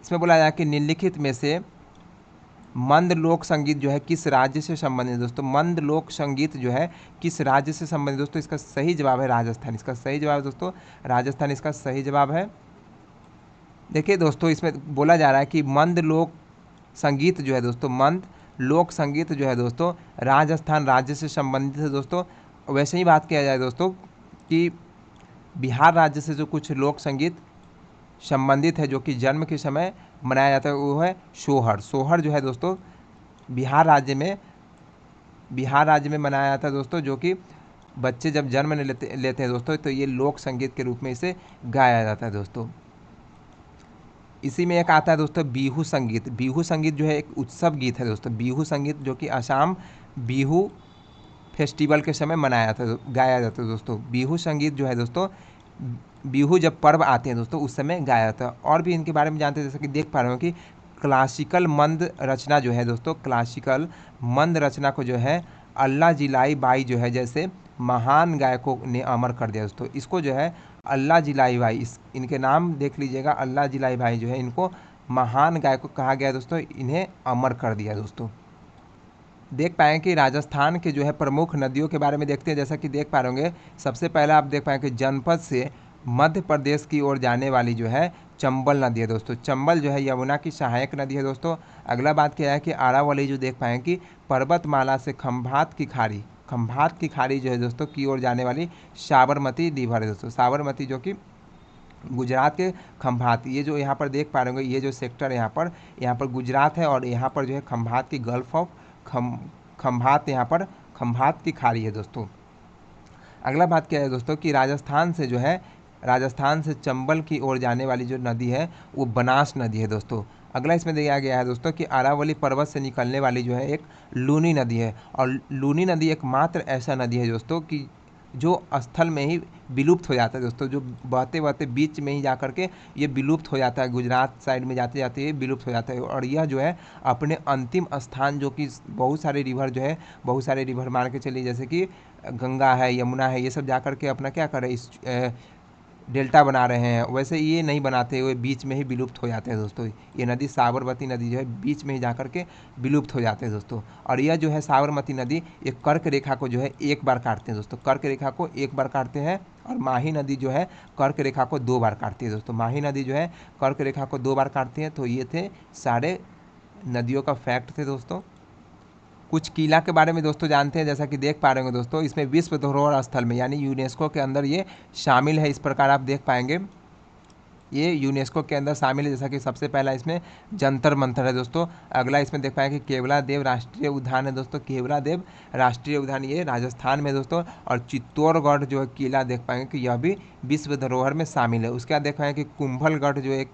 इसमें बोला जाए कि निम्नलिखित में से मंद लोक संगीत जो है किस राज्य से संबंधित है दोस्तों। मंद लोक संगीत जो है किस राज्य से संबंधित दोस्तों। इसका सही जवाब है राजस्थान। इसका सही जवाब है दोस्तों राजस्थान, इसका सही जवाब है। देखिए दोस्तों इसमें बोला जा रहा है कि मंद लोक संगीत जो है दोस्तों, मंद लोक संगीत जो है दोस्तों राजस्थान राज्य से संबंधित है दोस्तों। वैसे ही बात किया जाए दोस्तों कि बिहार राज्य से जो कुछ लोक संगीत संबंधित है जो कि जन्म के समय मनाया जाता है वो है सोहर। सोहर जो है दोस्तों बिहार राज्य में मनाया जाता है दोस्तों, जो कि बच्चे जब जन्म लेते हैं दोस्तों तो ये लोक संगीत के रूप में इसे गाया जाता है दोस्तों। इसी में एक आता है दोस्तों बिहू संगीत। बिहू संगीत जो है एक उत्सव गीत है दोस्तों। बिहू संगीत जो कि असम बिहू फेस्टिवल के समय गाया जाता है दोस्तों। बिहू संगीत जो है दोस्तों बिहू जब पर्व आते हैं दोस्तों उस समय गाया जाता है। और भी इनके बारे में जानते हैं, जैसा कि देख पा रहे हो कि क्लासिकल मंद रचना जो है दोस्तों, क्लासिकल मंद रचना को जो है अल्लाह जिलाई बाई जो है जैसे महान गायकों ने अमर कर दिया दोस्तों। इसको जो है अल्लाह जिलाई बाई, इनके नाम देख लीजिएगा, अल्लाह जिलाई बाई जो है इनको महान गायकों कहा गया दोस्तों, इन्हें अमर कर दिया दोस्तों। देख पाएंगे कि राजस्थान के जो है प्रमुख नदियों के बारे में देखते हैं। जैसा कि देख पा रहे होंगे सबसे पहले आप देख पाएंगे कि जनपद से मध्य प्रदेश की ओर जाने वाली जो है चंबल नदी है दोस्तों। चंबल जो है यमुना की सहायक नदी है दोस्तों। अगला बात क्या है कि आरावली जो देख पाएंगे कि पर्वतमाला से खंभात की खाड़ी जो है दोस्तों की ओर जाने वाली साबरमती रिवर है दोस्तों। साबरमती जो कि गुजरात के खंभात, ये जो यहाँ पर देख पा रहे होंगे ये जो सेक्टर यहाँ पर गुजरात है और यहाँ पर जो है खंभात की गल्फ ऑफ खंभात, यहाँ पर खंभात की खाड़ी है दोस्तों। अगला बात क्या है दोस्तों कि राजस्थान से चंबल की ओर जाने वाली जो नदी है वो बनास नदी है दोस्तों। अगला इसमें दिया गया है दोस्तों कि अरावली पर्वत से निकलने वाली जो है एक लूनी नदी है, और लूनी नदी एकमात्र ऐसा नदी है दोस्तों कि जो स्थल में ही विलुप्त हो जाता है दोस्तों, जो बहते बहते बीच में ही जा कर के ये विलुप्त हो जाता है, गुजरात साइड में जाते जाते ये विलुप्त हो जाता है। और यह जो है अपने अंतिम स्थान जो कि बहुत सारे रिवर मान के चलिए जैसे कि गंगा है, यमुना है, ये सब जा कर के अपना क्या करे, इस डेल्टा बना रहे हैं, वैसे ये नहीं बनाते हुए बीच में ही विलुप्त हो जाते हैं दोस्तों। ये नदी साबरमती नदी जो है बीच में ही जा करके विलुप्त हो जाते हैं दोस्तों। और यह जो है साबरमती नदी एक कर्क रेखा को जो है एक बार काटते हैं दोस्तों, कर्क रेखा को एक बार काटते हैं। और माही नदी जो है कर्क रेखा को 2 बार काटती है दोस्तों, माही नदी जो है कर्क रेखा को 2 बार काटती है। तो ये थे सारे नदियों का फैक्ट थे दोस्तों। कुछ किला के बारे में दोस्तों जानते हैं, जैसा कि देख पा रहे होंगे दोस्तों, इसमें विश्व धरोहर स्थल में यानी यूनेस्को के अंदर ये शामिल है। इस प्रकार आप देख पाएंगे ये यूनेस्को के अंदर शामिल है। जैसा कि सबसे पहला इसमें जंतर मंतर है दोस्तों। अगला इसमें देख पाएंगे केवलादेव राष्ट्रीय उद्यान है दोस्तों, केवलादेव राष्ट्रीय उद्यान ये राजस्थान में दोस्तों। और चित्तौड़गढ़ जो है किला देख पाएंगे कि यह भी विश्व धरोहर में शामिल है। उसके बाद देख पाएंगे कि कुंभलगढ़ जो एक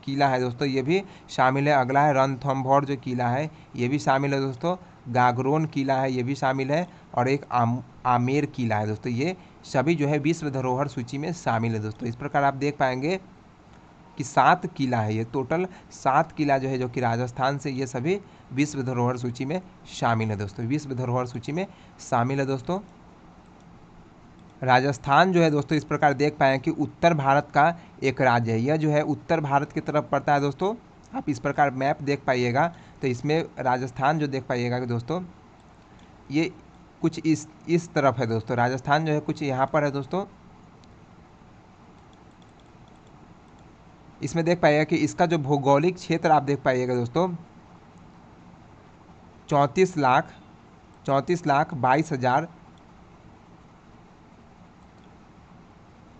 किला है दोस्तों ये भी शामिल है। अगला है रणथंभौर जो किला है ये भी शामिल है दोस्तों। गागरोन किला है ये भी शामिल है। और एक आमेर किला है दोस्तों, ये सभी जो है विश्व धरोहर सूची में शामिल है दोस्तों। इस प्रकार आप देख पाएंगे कि 7 किला है, ये टोटल 7 किला जो है जो कि राजस्थान से, ये सभी विश्व धरोहर सूची में शामिल है दोस्तों, विश्व धरोहर सूची में शामिल है दोस्तों। राजस्थान जो है दोस्तों इस प्रकार देख पाए कि उत्तर भारत का एक राज्य है, यह जो है उत्तर भारत की तरफ पड़ता है दोस्तों। आप इस प्रकार मैप देख पाइएगा तो इसमें राजस्थान जो देख पाइएगा कि दोस्तों ये कुछ इस तरफ है दोस्तों, राजस्थान जो है कुछ यहाँ पर है दोस्तों। इसमें देख पाइएगा कि इसका जो भौगोलिक क्षेत्र आप देख पाइएगा दोस्तों 34,22,000।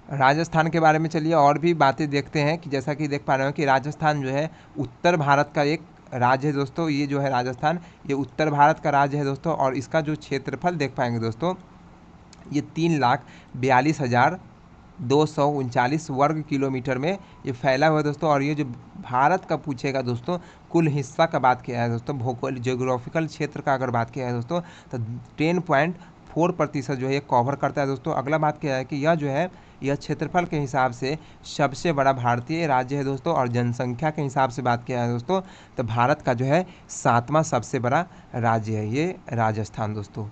राजस्थान के बारे में चलिए और भी बातें देखते हैं कि जैसा कि देख पा रहे हो कि राजस्थान जो है उत्तर भारत का एक राज्य है दोस्तों। ये जो है राजस्थान ये उत्तर भारत का राज्य है दोस्तों। और इसका जो क्षेत्रफल देख पाएंगे दोस्तों ये 3,42,239 वर्ग किलोमीटर में ये फैला हुआ है दोस्तों। और ये जो भारत का पूछेगा दोस्तों कुल हिस्सा का बात किया है दोस्तों, भौगोलिक जियोग्राफिकल क्षेत्र का अगर बात किया है दोस्तों तो 10.4% जो है ये कवर करता है दोस्तों। अगला बात क्या है कि यह जो है यह क्षेत्रफल के हिसाब से सबसे बड़ा भारतीय राज्य है दोस्तों। और जनसंख्या के हिसाब से बात किया है दोस्तों तो भारत का जो है 7वां सबसे बड़ा राज्य है ये राजस्थान दोस्तों।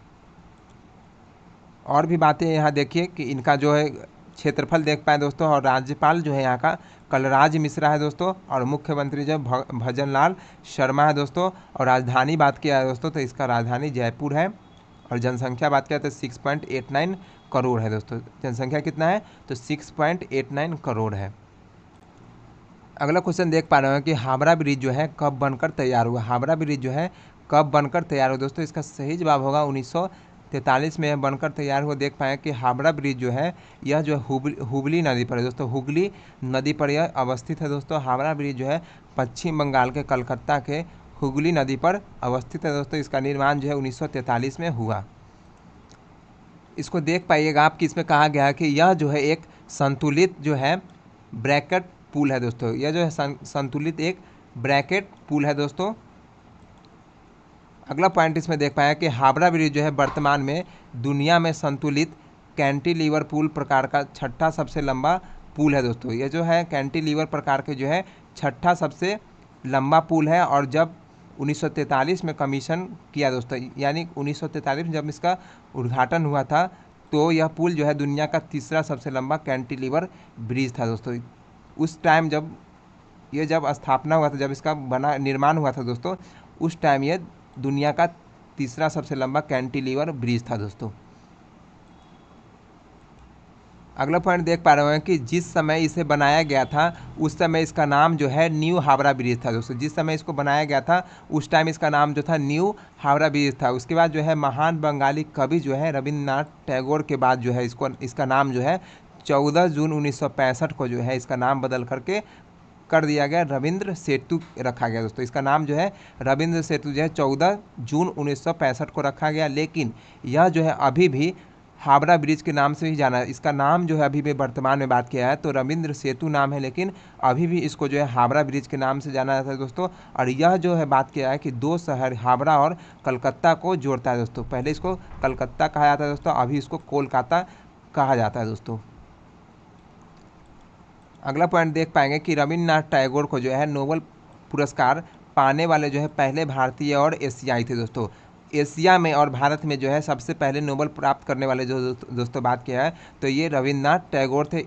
और भी बातें यहाँ देखिए कि इनका जो है क्षेत्रफल देख पाए दोस्तों। और राज्यपाल जो है यहाँ का कलराज मिश्रा है दोस्तों। और मुख्यमंत्री जो भजन लाल शर्मा है दोस्तों। और राजधानी बात किया है दोस्तों तो इसका राजधानी जयपुर है। और जनसंख्या बात किया तो 6.89 करोड़ है दोस्तों, जनसंख्या कितना है तो 6.89 करोड़ है। अगला क्वेश्चन देख पा रहे हैं कि हावड़ा ब्रिज जो है कब बनकर तैयार हुआ, हावड़ा ब्रिज जो है कब बनकर तैयार हुआ दोस्तों। इसका सही जवाब होगा 1943 में बनकर तैयार हुआ। देख पाए कि हावड़ा ब्रिज जो है यह जो हुगली नदी पर है दोस्तों, हुगली नदी पर यह अवस्थित है दोस्तों। हावड़ा ब्रिज जो है पश्चिम बंगाल के कलकत्ता के हुगली नदी पर अवस्थित है दोस्तों। इसका निर्माण जो है 1943 में हुआ। इसको देख पाइएगा आप कि इसमें कहा गया है कि यह जो है एक संतुलित जो है ब्रैकेट पुल है दोस्तों, यह जो है संतुलित एक ब्रैकेट पुल है दोस्तों। अगला पॉइंट इसमें देख पाया कि हावड़ा ब्रिज जो है वर्तमान में दुनिया में संतुलित कैंटिलीवर पुल प्रकार का 6ठा सबसे लंबा पुल है दोस्तों। यह जो है कैंटिलीवर प्रकार के जो है 6ठा सबसे लंबा पुल है। और जब 1943 में कमीशन किया दोस्तों, यानी 1943 में जब इसका उद्घाटन हुआ था तो यह पुल जो है दुनिया का 3रा सबसे लंबा कैंटिलीवर ब्रिज था दोस्तों। उस टाइम जब स्थापना हुआ था, जब इसका निर्माण हुआ था दोस्तों, उस टाइम ये दुनिया का 3रा सबसे लंबा कैंटिलीवर ब्रिज था दोस्तों। अगला पॉइंट देख पा रहे हैं कि जिस समय इसे बनाया गया था उस समय इसका नाम जो है न्यू हावड़ा ब्रिज था दोस्तों। जिस समय इसको बनाया गया था उस टाइम इसका नाम जो था न्यू हावड़ा ब्रिज था। उसके बाद जो है महान बंगाली कवि जो है रविंद्रनाथ टैगोर के बाद जो है इसका नाम जो है 14 जून 1965 को जो है इसका नाम बदल करके कर दिया गया, रविंद्र सेतु रखा गया दोस्तों। इसका नाम जो है रविंद्र सेतु जो है 14 जून 1965 को रखा गया। लेकिन यह जो है अभी भी हावड़ा ब्रिज के नाम से ही जाना है। इसका नाम जो है अभी भी वर्तमान में बात किया है तो रविंद्र सेतु नाम है, लेकिन अभी भी इसको जो है हावड़ा ब्रिज के नाम से जाना जाता है दोस्तों। और यह जो है बात किया है कि 2 शहर हावड़ा और कलकत्ता को जोड़ता है दोस्तों। पहले इसको कलकत्ता कहा जाता है दोस्तों, अभी इसको कोलकाता कहा जाता है दोस्तों। अगला पॉइंट देख पाएंगे कि रविंद्रनाथ टैगोर को जो है नोबेल पुरस्कार पाने वाले जो है पहले भारतीय और एशियाई थे दोस्तों। एशिया में और भारत में जो है सबसे पहले नोबेल प्राप्त करने वाले जो दोस्तों बात किया है तो ये रविन्द्रनाथ टैगोर थे।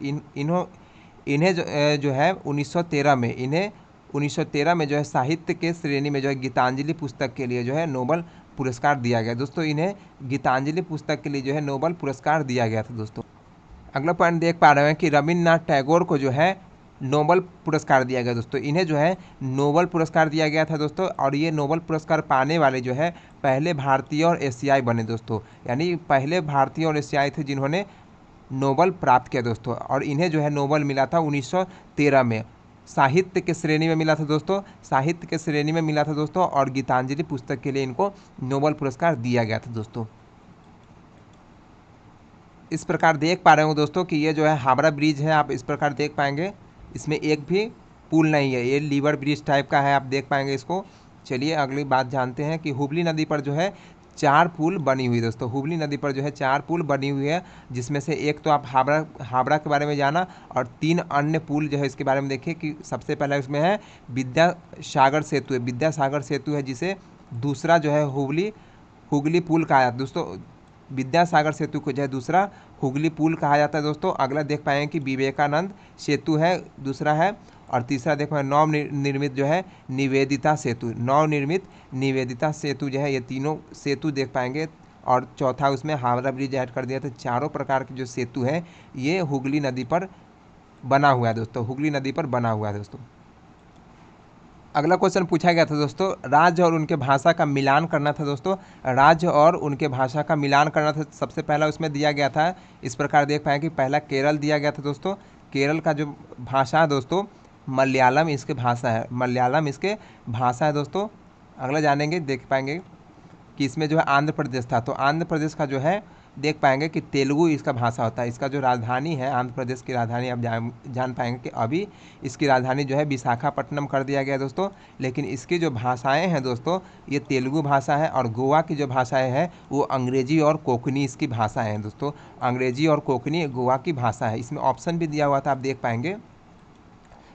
इन्हें जो है 1913 में, इन्हें 1913 में जो है साहित्य के श्रेणी में जो है गीतांजलि पुस्तक के लिए जो है नोबेल पुरस्कार दिया गया दोस्तों। इन्हें गीतांजलि पुस्तक के लिए जो है नोबेल पुरस्कार दिया गया था दोस्तों। अगला पॉइंट देख पा रहे हैं कि रविन्द्रनाथ टैगोर को जो है नोबेल पुरस्कार दिया गया दोस्तों। इन्हें जो है नोबेल पुरस्कार दिया गया था दोस्तों, और ये नोबेल पुरस्कार पाने वाले जो है पहले भारतीय और एशियाई बने दोस्तों, यानी पहले भारतीय और एशियाई थे जिन्होंने नोबेल प्राप्त किया दोस्तों। और इन्हें जो है नोबेल मिला था 1913 में, साहित्य के श्रेणी में मिला था दोस्तों, साहित्य के श्रेणी में मिला था दोस्तों, और गीतांजलि पुस्तक के लिए इनको नोबेल पुरस्कार दिया गया था दोस्तों। इस प्रकार देख पा रहे हो दोस्तों कि ये जो है हावड़ा ब्रिज है, आप इस प्रकार देख पाएंगे, इसमें एक भी पुल नहीं है, ये लीवर ब्रिज टाइप का है, आप देख पाएंगे इसको। चलिए अगली बात जानते हैं कि हुबली नदी पर जो है 4 पुल बनी हुई दोस्तों। हुबली नदी पर जो है 4 पुल बनी हुई है, जिसमें से एक तो आप हावड़ा के बारे में जाना, और 3 अन्य पुल जो है इसके बारे में देखिए कि सबसे पहला इसमें है विद्यासागर सेतु है, विद्यासागर सेतु है, जिसे दूसरा जो है हुगली पुल कहा जाता है दोस्तों। विद्यासागर सेतु को जो है दूसरा हुगली पुल कहा जाता है दोस्तों। अगला देख पाएंगे कि विवेकानंद सेतु है, दूसरा है, और तीसरा देख पाएंगे नवनिर्मित जो है निवेदिता सेतु, नवनिर्मित निवेदिता सेतु जो है, ये तीनों सेतु देख पाएंगे। और चौथा उसमें हावड़ा ब्रिज ऐड कर दिया। तो चारों प्रकार के जो सेतु है ये हुगली नदी पर बना हुआ है दोस्तों, हुगली नदी पर बना हुआ है दोस्तों। अगला क्वेश्चन पूछा गया था दोस्तों, राज्य और उनके भाषा का मिलान करना था दोस्तों, राज्य और उनके भाषा का मिलान करना था। सबसे पहला उसमें दिया गया था, इस प्रकार देख पाएँ कि पहला केरल दिया गया था दोस्तों। केरल का जो भाषा है दोस्तों मलयालम इसके भाषा है, मलयालम इसके भाषा है दोस्तों। अगला जानेंगे, देख पाएंगे कि इसमें जो है आंध्र प्रदेश था, तो आंध्र प्रदेश का जो है देख पाएंगे कि तेलुगु इसका भाषा होता है। इसका जो राजधानी है, आंध्र प्रदेश की राजधानी आप जान पाएंगे कि अभी इसकी राजधानी जो है विशाखापट्टनम कर दिया गया दोस्तों। लेकिन इसकी जो भाषाएं हैं दोस्तों ये तेलुगु भाषा है, और गोवा की जो भाषाएं हैं वो अंग्रेजी और कोंकणी इसकी भाषाएं हैं दोस्तों। अंग्रेजी और कोंकणी गोवा की भाषा है। इसमें ऑप्शन भी दिया हुआ था, आप देख पाएंगे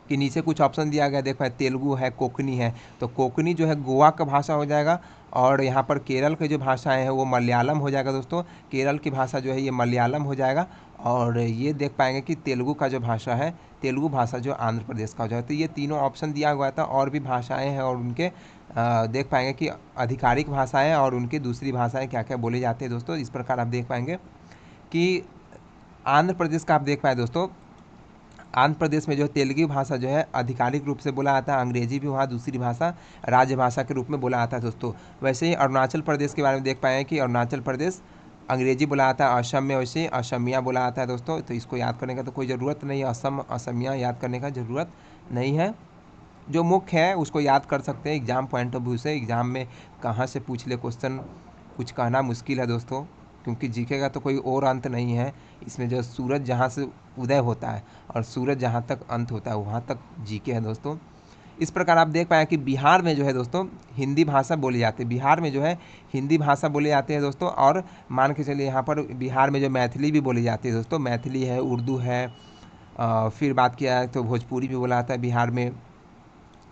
कि नीचे कुछ ऑप्शन दिया गया, देख पाए तेलुगु है, कोंकणी है, तो कोंकणी जो है गोवा का भाषा हो जाएगा, और यहाँ पर केरल की जो भाषाएं हैं वो मलयालम हो जाएगा दोस्तों। केरल की भाषा जो है ये मलयालम हो जाएगा। और ये देख पाएंगे कि तेलुगु का जो भाषा है, तेलुगु भाषा जो आंध्र प्रदेश का हो जाएगा। तो ये तीनों ऑप्शन दिया हुआ था, और भी भाषाएँ हैं और उनके देख पाएंगे कि आधिकारिक भाषाएँ और उनकी दूसरी भाषाएँ क्या क्या बोली जाती है दोस्तों। इस प्रकार आप देख पाएंगे कि आंध्र प्रदेश का आप देख पाए दोस्तों, आंध्र प्रदेश में जो है तेलुगु भाषा जो है आधिकारिक रूप से बोला जाता है, अंग्रेजी भी वहाँ दूसरी भाषा राजभाषा के रूप में बोला जाता है दोस्तों। वैसे ही अरुणाचल प्रदेश के बारे में देख पाए कि अरुणाचल प्रदेश अंग्रेजी बोला जाता है, असम में वैसे असमिया बोला जाता है दोस्तों। तो इसको याद करने का तो कोई ज़रूरत नहीं है, असमिया याद करने का ज़रूरत नहीं है। जो मुख्य है उसको याद कर सकते हैं एग्जाम पॉइंट ऑफ व्यू से, एग्जाम में कहाँ से पूछ ले क्वेश्चन कुछ कहना मुश्किल है दोस्तों, क्योंकि जीके का तो कोई और अंत नहीं है। इसमें जो सूरज जहाँ से उदय होता है और सूरज जहाँ तक अंत होता है वहाँ तक जीके है दोस्तों। इस प्रकार आप देख पाए कि बिहार में जो है दोस्तों हिंदी भाषा बोली जाती है, बिहार में जो है हिंदी भाषा बोली जाती है दोस्तों। और मान के चलिए यहाँ पर बिहार में जो मैथिली भी बोली जाती है दोस्तों, मैथिली है, उर्दू है, फिर बात किया है तो भोजपुरी भी बोला जाता है बिहार में,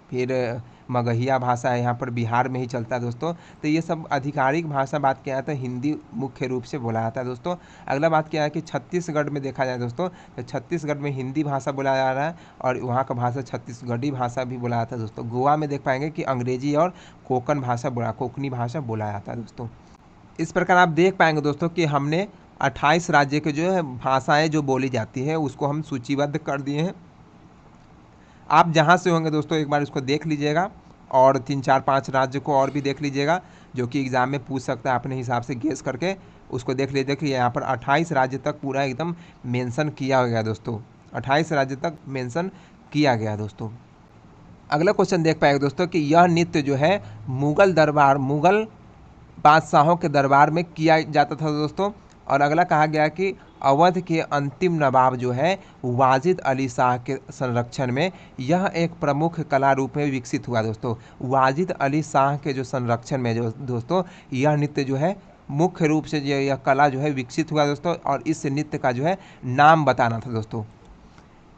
फिर मगहिया भाषा है यहाँ पर बिहार में ही चलता है दोस्तों। तो ये सब आधिकारिक भाषा बात किया जाता है, हिंदी मुख्य रूप से बोला जाता है दोस्तों। अगला बात क्या है कि छत्तीसगढ़ में देखा जाए दोस्तों तो छत्तीसगढ़ में हिंदी भाषा बोला जा रहा है, और वहाँ का भाषा छत्तीसगढ़ी भाषा भी बोला जाता है दोस्तों। गोवा में देख पाएंगे कि अंग्रेजी और कोंकणी भाषा बोला जाता है दोस्तों। इस प्रकार आप देख पाएंगे दोस्तों कि हमने 28 राज्य के जो है भाषाएँ जो बोली जाती है उसको हम सूचीबद्ध कर दिए हैं। आप जहाँ से होंगे दोस्तों एक बार इसको देख लीजिएगा, और 3 4 5 राज्य को और भी देख लीजिएगा जो कि एग्ज़ाम में पूछ सकता है, अपने हिसाब से गेस करके उसको देख लीजिए कि यहाँ पर 28 राज्य तक पूरा एकदम मेंशन किया गया दोस्तों, 28 राज्य तक मेंशन किया गया दोस्तों। अगला क्वेश्चन देख पाएंगे दोस्तों कि यह नृत्य जो है मुगल बादशाहों के दरबार में किया जाता था दोस्तों। और अगला कहा गया कि अवध के अंतिम नवाब जो है वाजिद अली शाह के संरक्षण में यह एक प्रमुख कला रूप में विकसित हुआ दोस्तों। वाजिद अली शाह के जो संरक्षण में जो दोस्तों यह नृत्य जो है मुख्य रूप से जो यह कला जो है विकसित हुआ दोस्तों। और इस नृत्य का जो है नाम बताना था दोस्तों।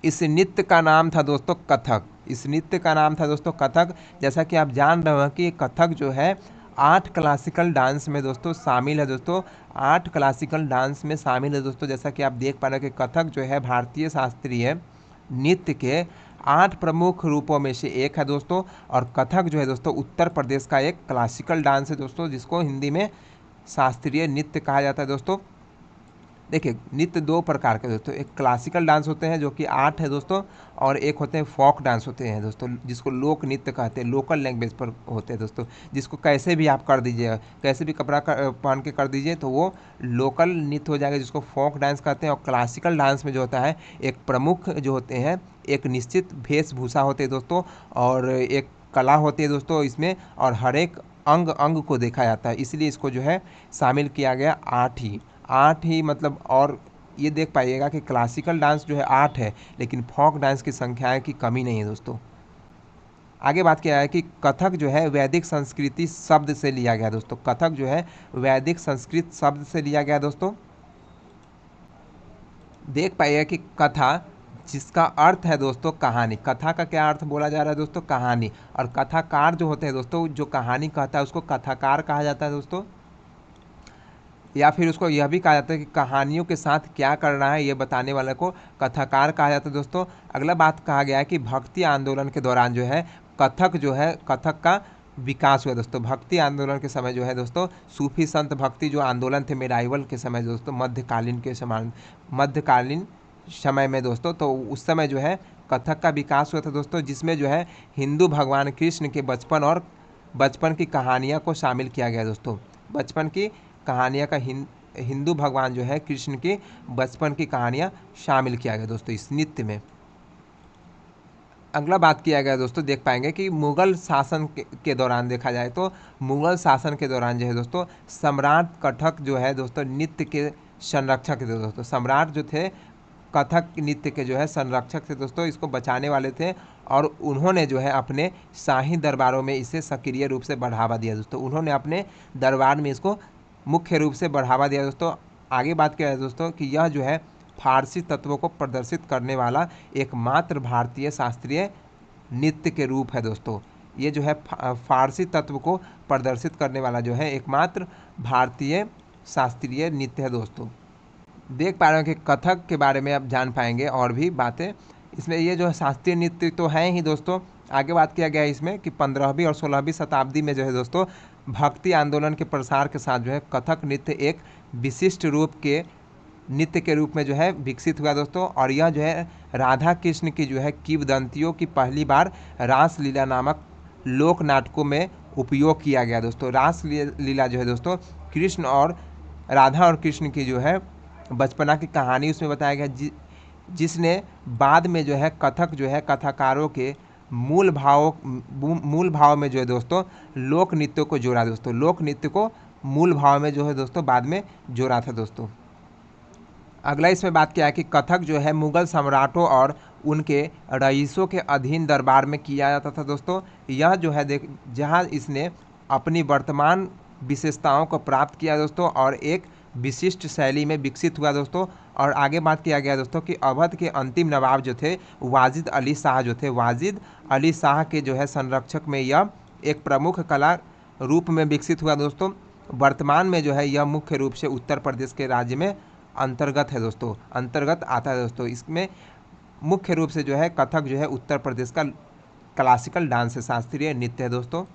इस नृत्य का नाम था दोस्तों कथक, इस नृत्य का नाम था दोस्तों कथक। जैसा कि आप जान रहे हो कि कथक जो है 8 क्लासिकल डांस में दोस्तों शामिल है दोस्तों। 8 क्लासिकल डांस में शामिल है दोस्तों। जैसा कि आप देख पा रहे हैं कि कथक जो है भारतीय शास्त्रीय नृत्य के 8 प्रमुख रूपों में से एक है दोस्तों। और कथक जो है दोस्तों उत्तर प्रदेश का एक क्लासिकल डांस है दोस्तों, जिसको हिंदी में शास्त्रीय नृत्य कहा जाता है दोस्तों। देखिए, नृत्य दो प्रकार के दोस्तों, एक क्लासिकल डांस होते हैं जो कि 8 है दोस्तों, और एक होते हैं फोक डांस होते हैं दोस्तों, जिसको लोक नृत्य कहते हैं, लोकल लैंग्वेज पर होते हैं दोस्तों, जिसको कैसे भी आप कर दीजिए, कैसे भी कपड़ा पहन के कर दीजिए तो वो लोकल नृत्य हो जाएगा, जिसको फोक डांस कहते हैं। और क्लासिकल डांस में जो होता है, एक प्रमुख जो होते हैं, एक निश्चित वेशभूषा होते हैं दोस्तों, और एक कला होती है दोस्तों इसमें, और हर एक अंग अंग को देखा जाता है, इसलिए इसको जो है शामिल किया गया 8 ही मतलब। और ये देख पाइएगा कि क्लासिकल डांस जो है 8 है, लेकिन फोक डांस की संख्या की कमी नहीं है दोस्तों। आगे बात किया है कि कथक जो है वैदिक संस्कृति शब्द से लिया गया दोस्तों। कथक जो है वैदिक संस्कृत शब्द से लिया गया दोस्तों। देख पाइएगा कि कथा, जिसका अर्थ है दोस्तों कहानी, कथा का क्या अर्थ बोला जा रहा है दोस्तों, कहानी। और कथाकार जो होते हैं दोस्तों, जो कहानी कहता है उसको कथाकार कहा जाता है दोस्तों। या फिर उसको यह भी कहा जाता है कि कहानियों के साथ क्या करना है ये बताने वाले को कथाकार कहा जाता है दोस्तों। अगला बात कहा गया है कि भक्ति आंदोलन के दौरान जो है कथक जो है, कथक का विकास हुआ दोस्तों। भक्ति आंदोलन के समय जो है दोस्तों, सूफी संत भक्ति जो आंदोलन थे मेराइवल के समय दोस्तों, मध्यकालीन समय में दोस्तों, तो उस समय जो है कथक का विकास हुआ था दोस्तों, जिसमें जो है हिंदू भगवान कृष्ण के बचपन की कहानियाँ को शामिल किया गया दोस्तों। बचपन की कहानियाँ का हिंदू भगवान जो है कृष्ण की बचपन की कहानियाँ शामिल किया गया दोस्तों इस नृत्य में। अगला बात किया गया दोस्तों, देख पाएंगे कि मुगल शासन के दौरान देखा जाए तो मुगल शासन के दौरान जो है दोस्तों, सम्राट कथक जो है दोस्तों नृत्य के संरक्षक थे दोस्तों। सम्राट जो थे कथक नृत्य के जो है संरक्षक थे दोस्तों, इसको बचाने वाले थे, और उन्होंने जो है अपने शाही दरबारों में इसे सक्रिय रूप से बढ़ावा दिया दोस्तों। उन्होंने अपने दरबार में इसको मुख्य रूप से बढ़ावा दिया दोस्तों। आगे बात किया है दोस्तों कि यह जो है फारसी तत्वों को प्रदर्शित करने वाला एकमात्र भारतीय शास्त्रीय नृत्य के रूप है दोस्तों। ये जो है फारसी तत्व को प्रदर्शित करने वाला जो है एकमात्र भारतीय शास्त्रीय नृत्य है दोस्तों। देख पा रहे हो कि कथक के बारे में आप जान पाएंगे और भी बातें इसमें। ये जो शास्त्रीय नृत्य तो है ही दोस्तों। आगे बात किया गया है इसमें कि 15वीं और 16वीं शताब्दी में जो है दोस्तों, भक्ति आंदोलन के प्रसार के साथ जो है कथक नृत्य एक विशिष्ट रूप के नृत्य के रूप में जो है विकसित हुआ दोस्तों। और यह जो है राधा कृष्ण की जो है किंवदंतियों की पहली बार रासलीला नामक लोक नाटकों में उपयोग किया गया दोस्तों। रासलीला जो है दोस्तों कृष्ण और राधा और कृष्ण की जो है बचपना की कहानी उसमें बताया गया, जिसने बाद में जो है कथक जो है कथाकारों के मूल भाव में जो है दोस्तों लोक नृत्य को जोड़ा दोस्तों। लोक नृत्य को मूल भाव में जो है दोस्तों बाद में जोड़ा था दोस्तों। अगला इसमें बात किया है कि कथक जो है मुगल सम्राटों और उनके रईसों के अधीन दरबार में किया जाता था दोस्तों। यह जो है जहाँ इसने अपनी वर्तमान विशेषताओं को प्राप्त किया दोस्तों, और एक विशिष्ट शैली में विकसित हुआ दोस्तों। और आगे बात किया गया दोस्तों कि अवध के अंतिम नवाब जो थे वाजिद अली शाह जो थे, वाजिद अली शाह के जो है संरक्षक में यह एक प्रमुख कला रूप में विकसित हुआ दोस्तों। वर्तमान में जो है यह मुख्य रूप से उत्तर प्रदेश के राज्य में अंतर्गत है दोस्तों, अंतर्गत आता है दोस्तों। इसमें मुख्य रूप से जो है कथक जो है उत्तर प्रदेश का क्लासिकल डांस है, शास्त्रीय नृत्य है दोस्तों।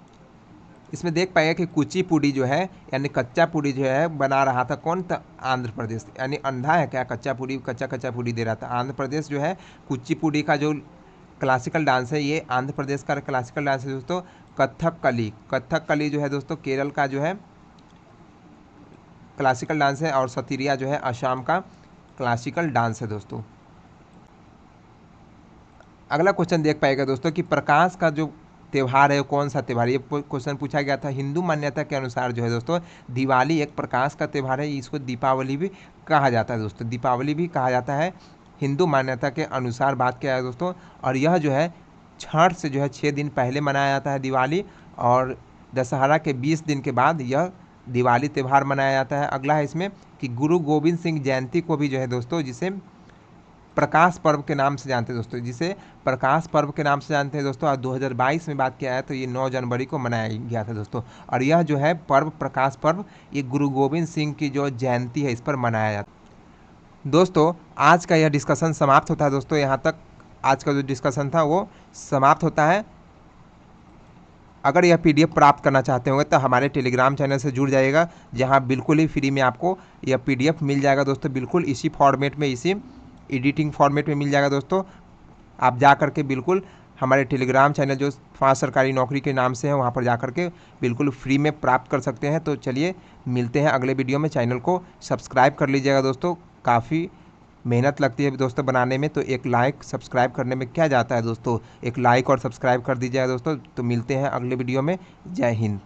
इसमें देख पाएगा कि कुचिपुड़ी जो है यानी कच्चा पूड़ी जो है बना रहा था कौन था, आंध्र प्रदेश। यानी अंधा है क्या, कच्चा पूड़ी दे रहा था। आंध्र प्रदेश जो है कुचिपुड़ी का जो क्लासिकल डांस है ये आंध्र प्रदेश का क्लासिकल डांस है दोस्तों। कथकली जो है दोस्तों केरल का जो है क्लासिकल डांस है, और सतीरिया जो है असम का क्लासिकल डांस है दोस्तों। अगला क्वेश्चन देख पाएगा दोस्तों कि प्रकाश का जो त्यौहार है कौन सा त्यौहार, ये क्वेश्चन पूछा गया था। हिंदू मान्यता के अनुसार जो है दोस्तों दिवाली एक प्रकाश का त्यौहार है, इसको दीपावली भी कहा जाता है दोस्तों। दीपावली भी कहा जाता है हिंदू मान्यता के अनुसार बात किया है दोस्तों। और यह जो है छठ से जो है 6 दिन पहले मनाया जाता है दिवाली, और दशहरा के 20 दिन के बाद यह दिवाली त्यौहार मनाया जाता है। अगला है इसमें कि गुरु गोविंद सिंह जयंती को भी जो है दोस्तों, जिसे प्रकाश पर्व के नाम से जानते हैं दोस्तों, जिसे प्रकाश पर्व के नाम से जानते हैं दोस्तों। और 2022 में बात किया है तो ये 9 जनवरी को मनाया गया था दोस्तों। और यह जो है पर्व, प्रकाश पर्व, ये गुरु गोविंद सिंह की जो जयंती है इस पर मनाया जाता है दोस्तों। आज का यह डिस्कशन समाप्त होता है दोस्तों, यहाँ तक आज का जो डिस्कशन था वो समाप्त होता है। अगर यह PDF प्राप्त करना चाहते होंगे तो हमारे टेलीग्राम चैनल से जुड़ जाइएगा, जहां बिल्कुल ही फ्री में आपको यह PDF मिल जाएगा दोस्तों, बिल्कुल इसी फॉर्मेट में, इसी एडिटिंग फॉर्मेट में मिल जाएगा दोस्तों। आप जा करके बिल्कुल हमारे टेलीग्राम चैनल जो 5 सरकारी नौकरी के नाम से है वहां पर जा करके बिल्कुल फ्री में प्राप्त कर सकते हैं। तो चलिए मिलते हैं अगले वीडियो में। चैनल को सब्सक्राइब कर लीजिएगा दोस्तों, काफ़ी मेहनत लगती है दोस्तों बनाने में, तो एक लाइक सब्सक्राइब करने में क्या जाता है दोस्तों, एक लाइक और सब्सक्राइब कर दीजिएगा दोस्तों। तो मिलते हैं अगले वीडियो में। जय हिंद।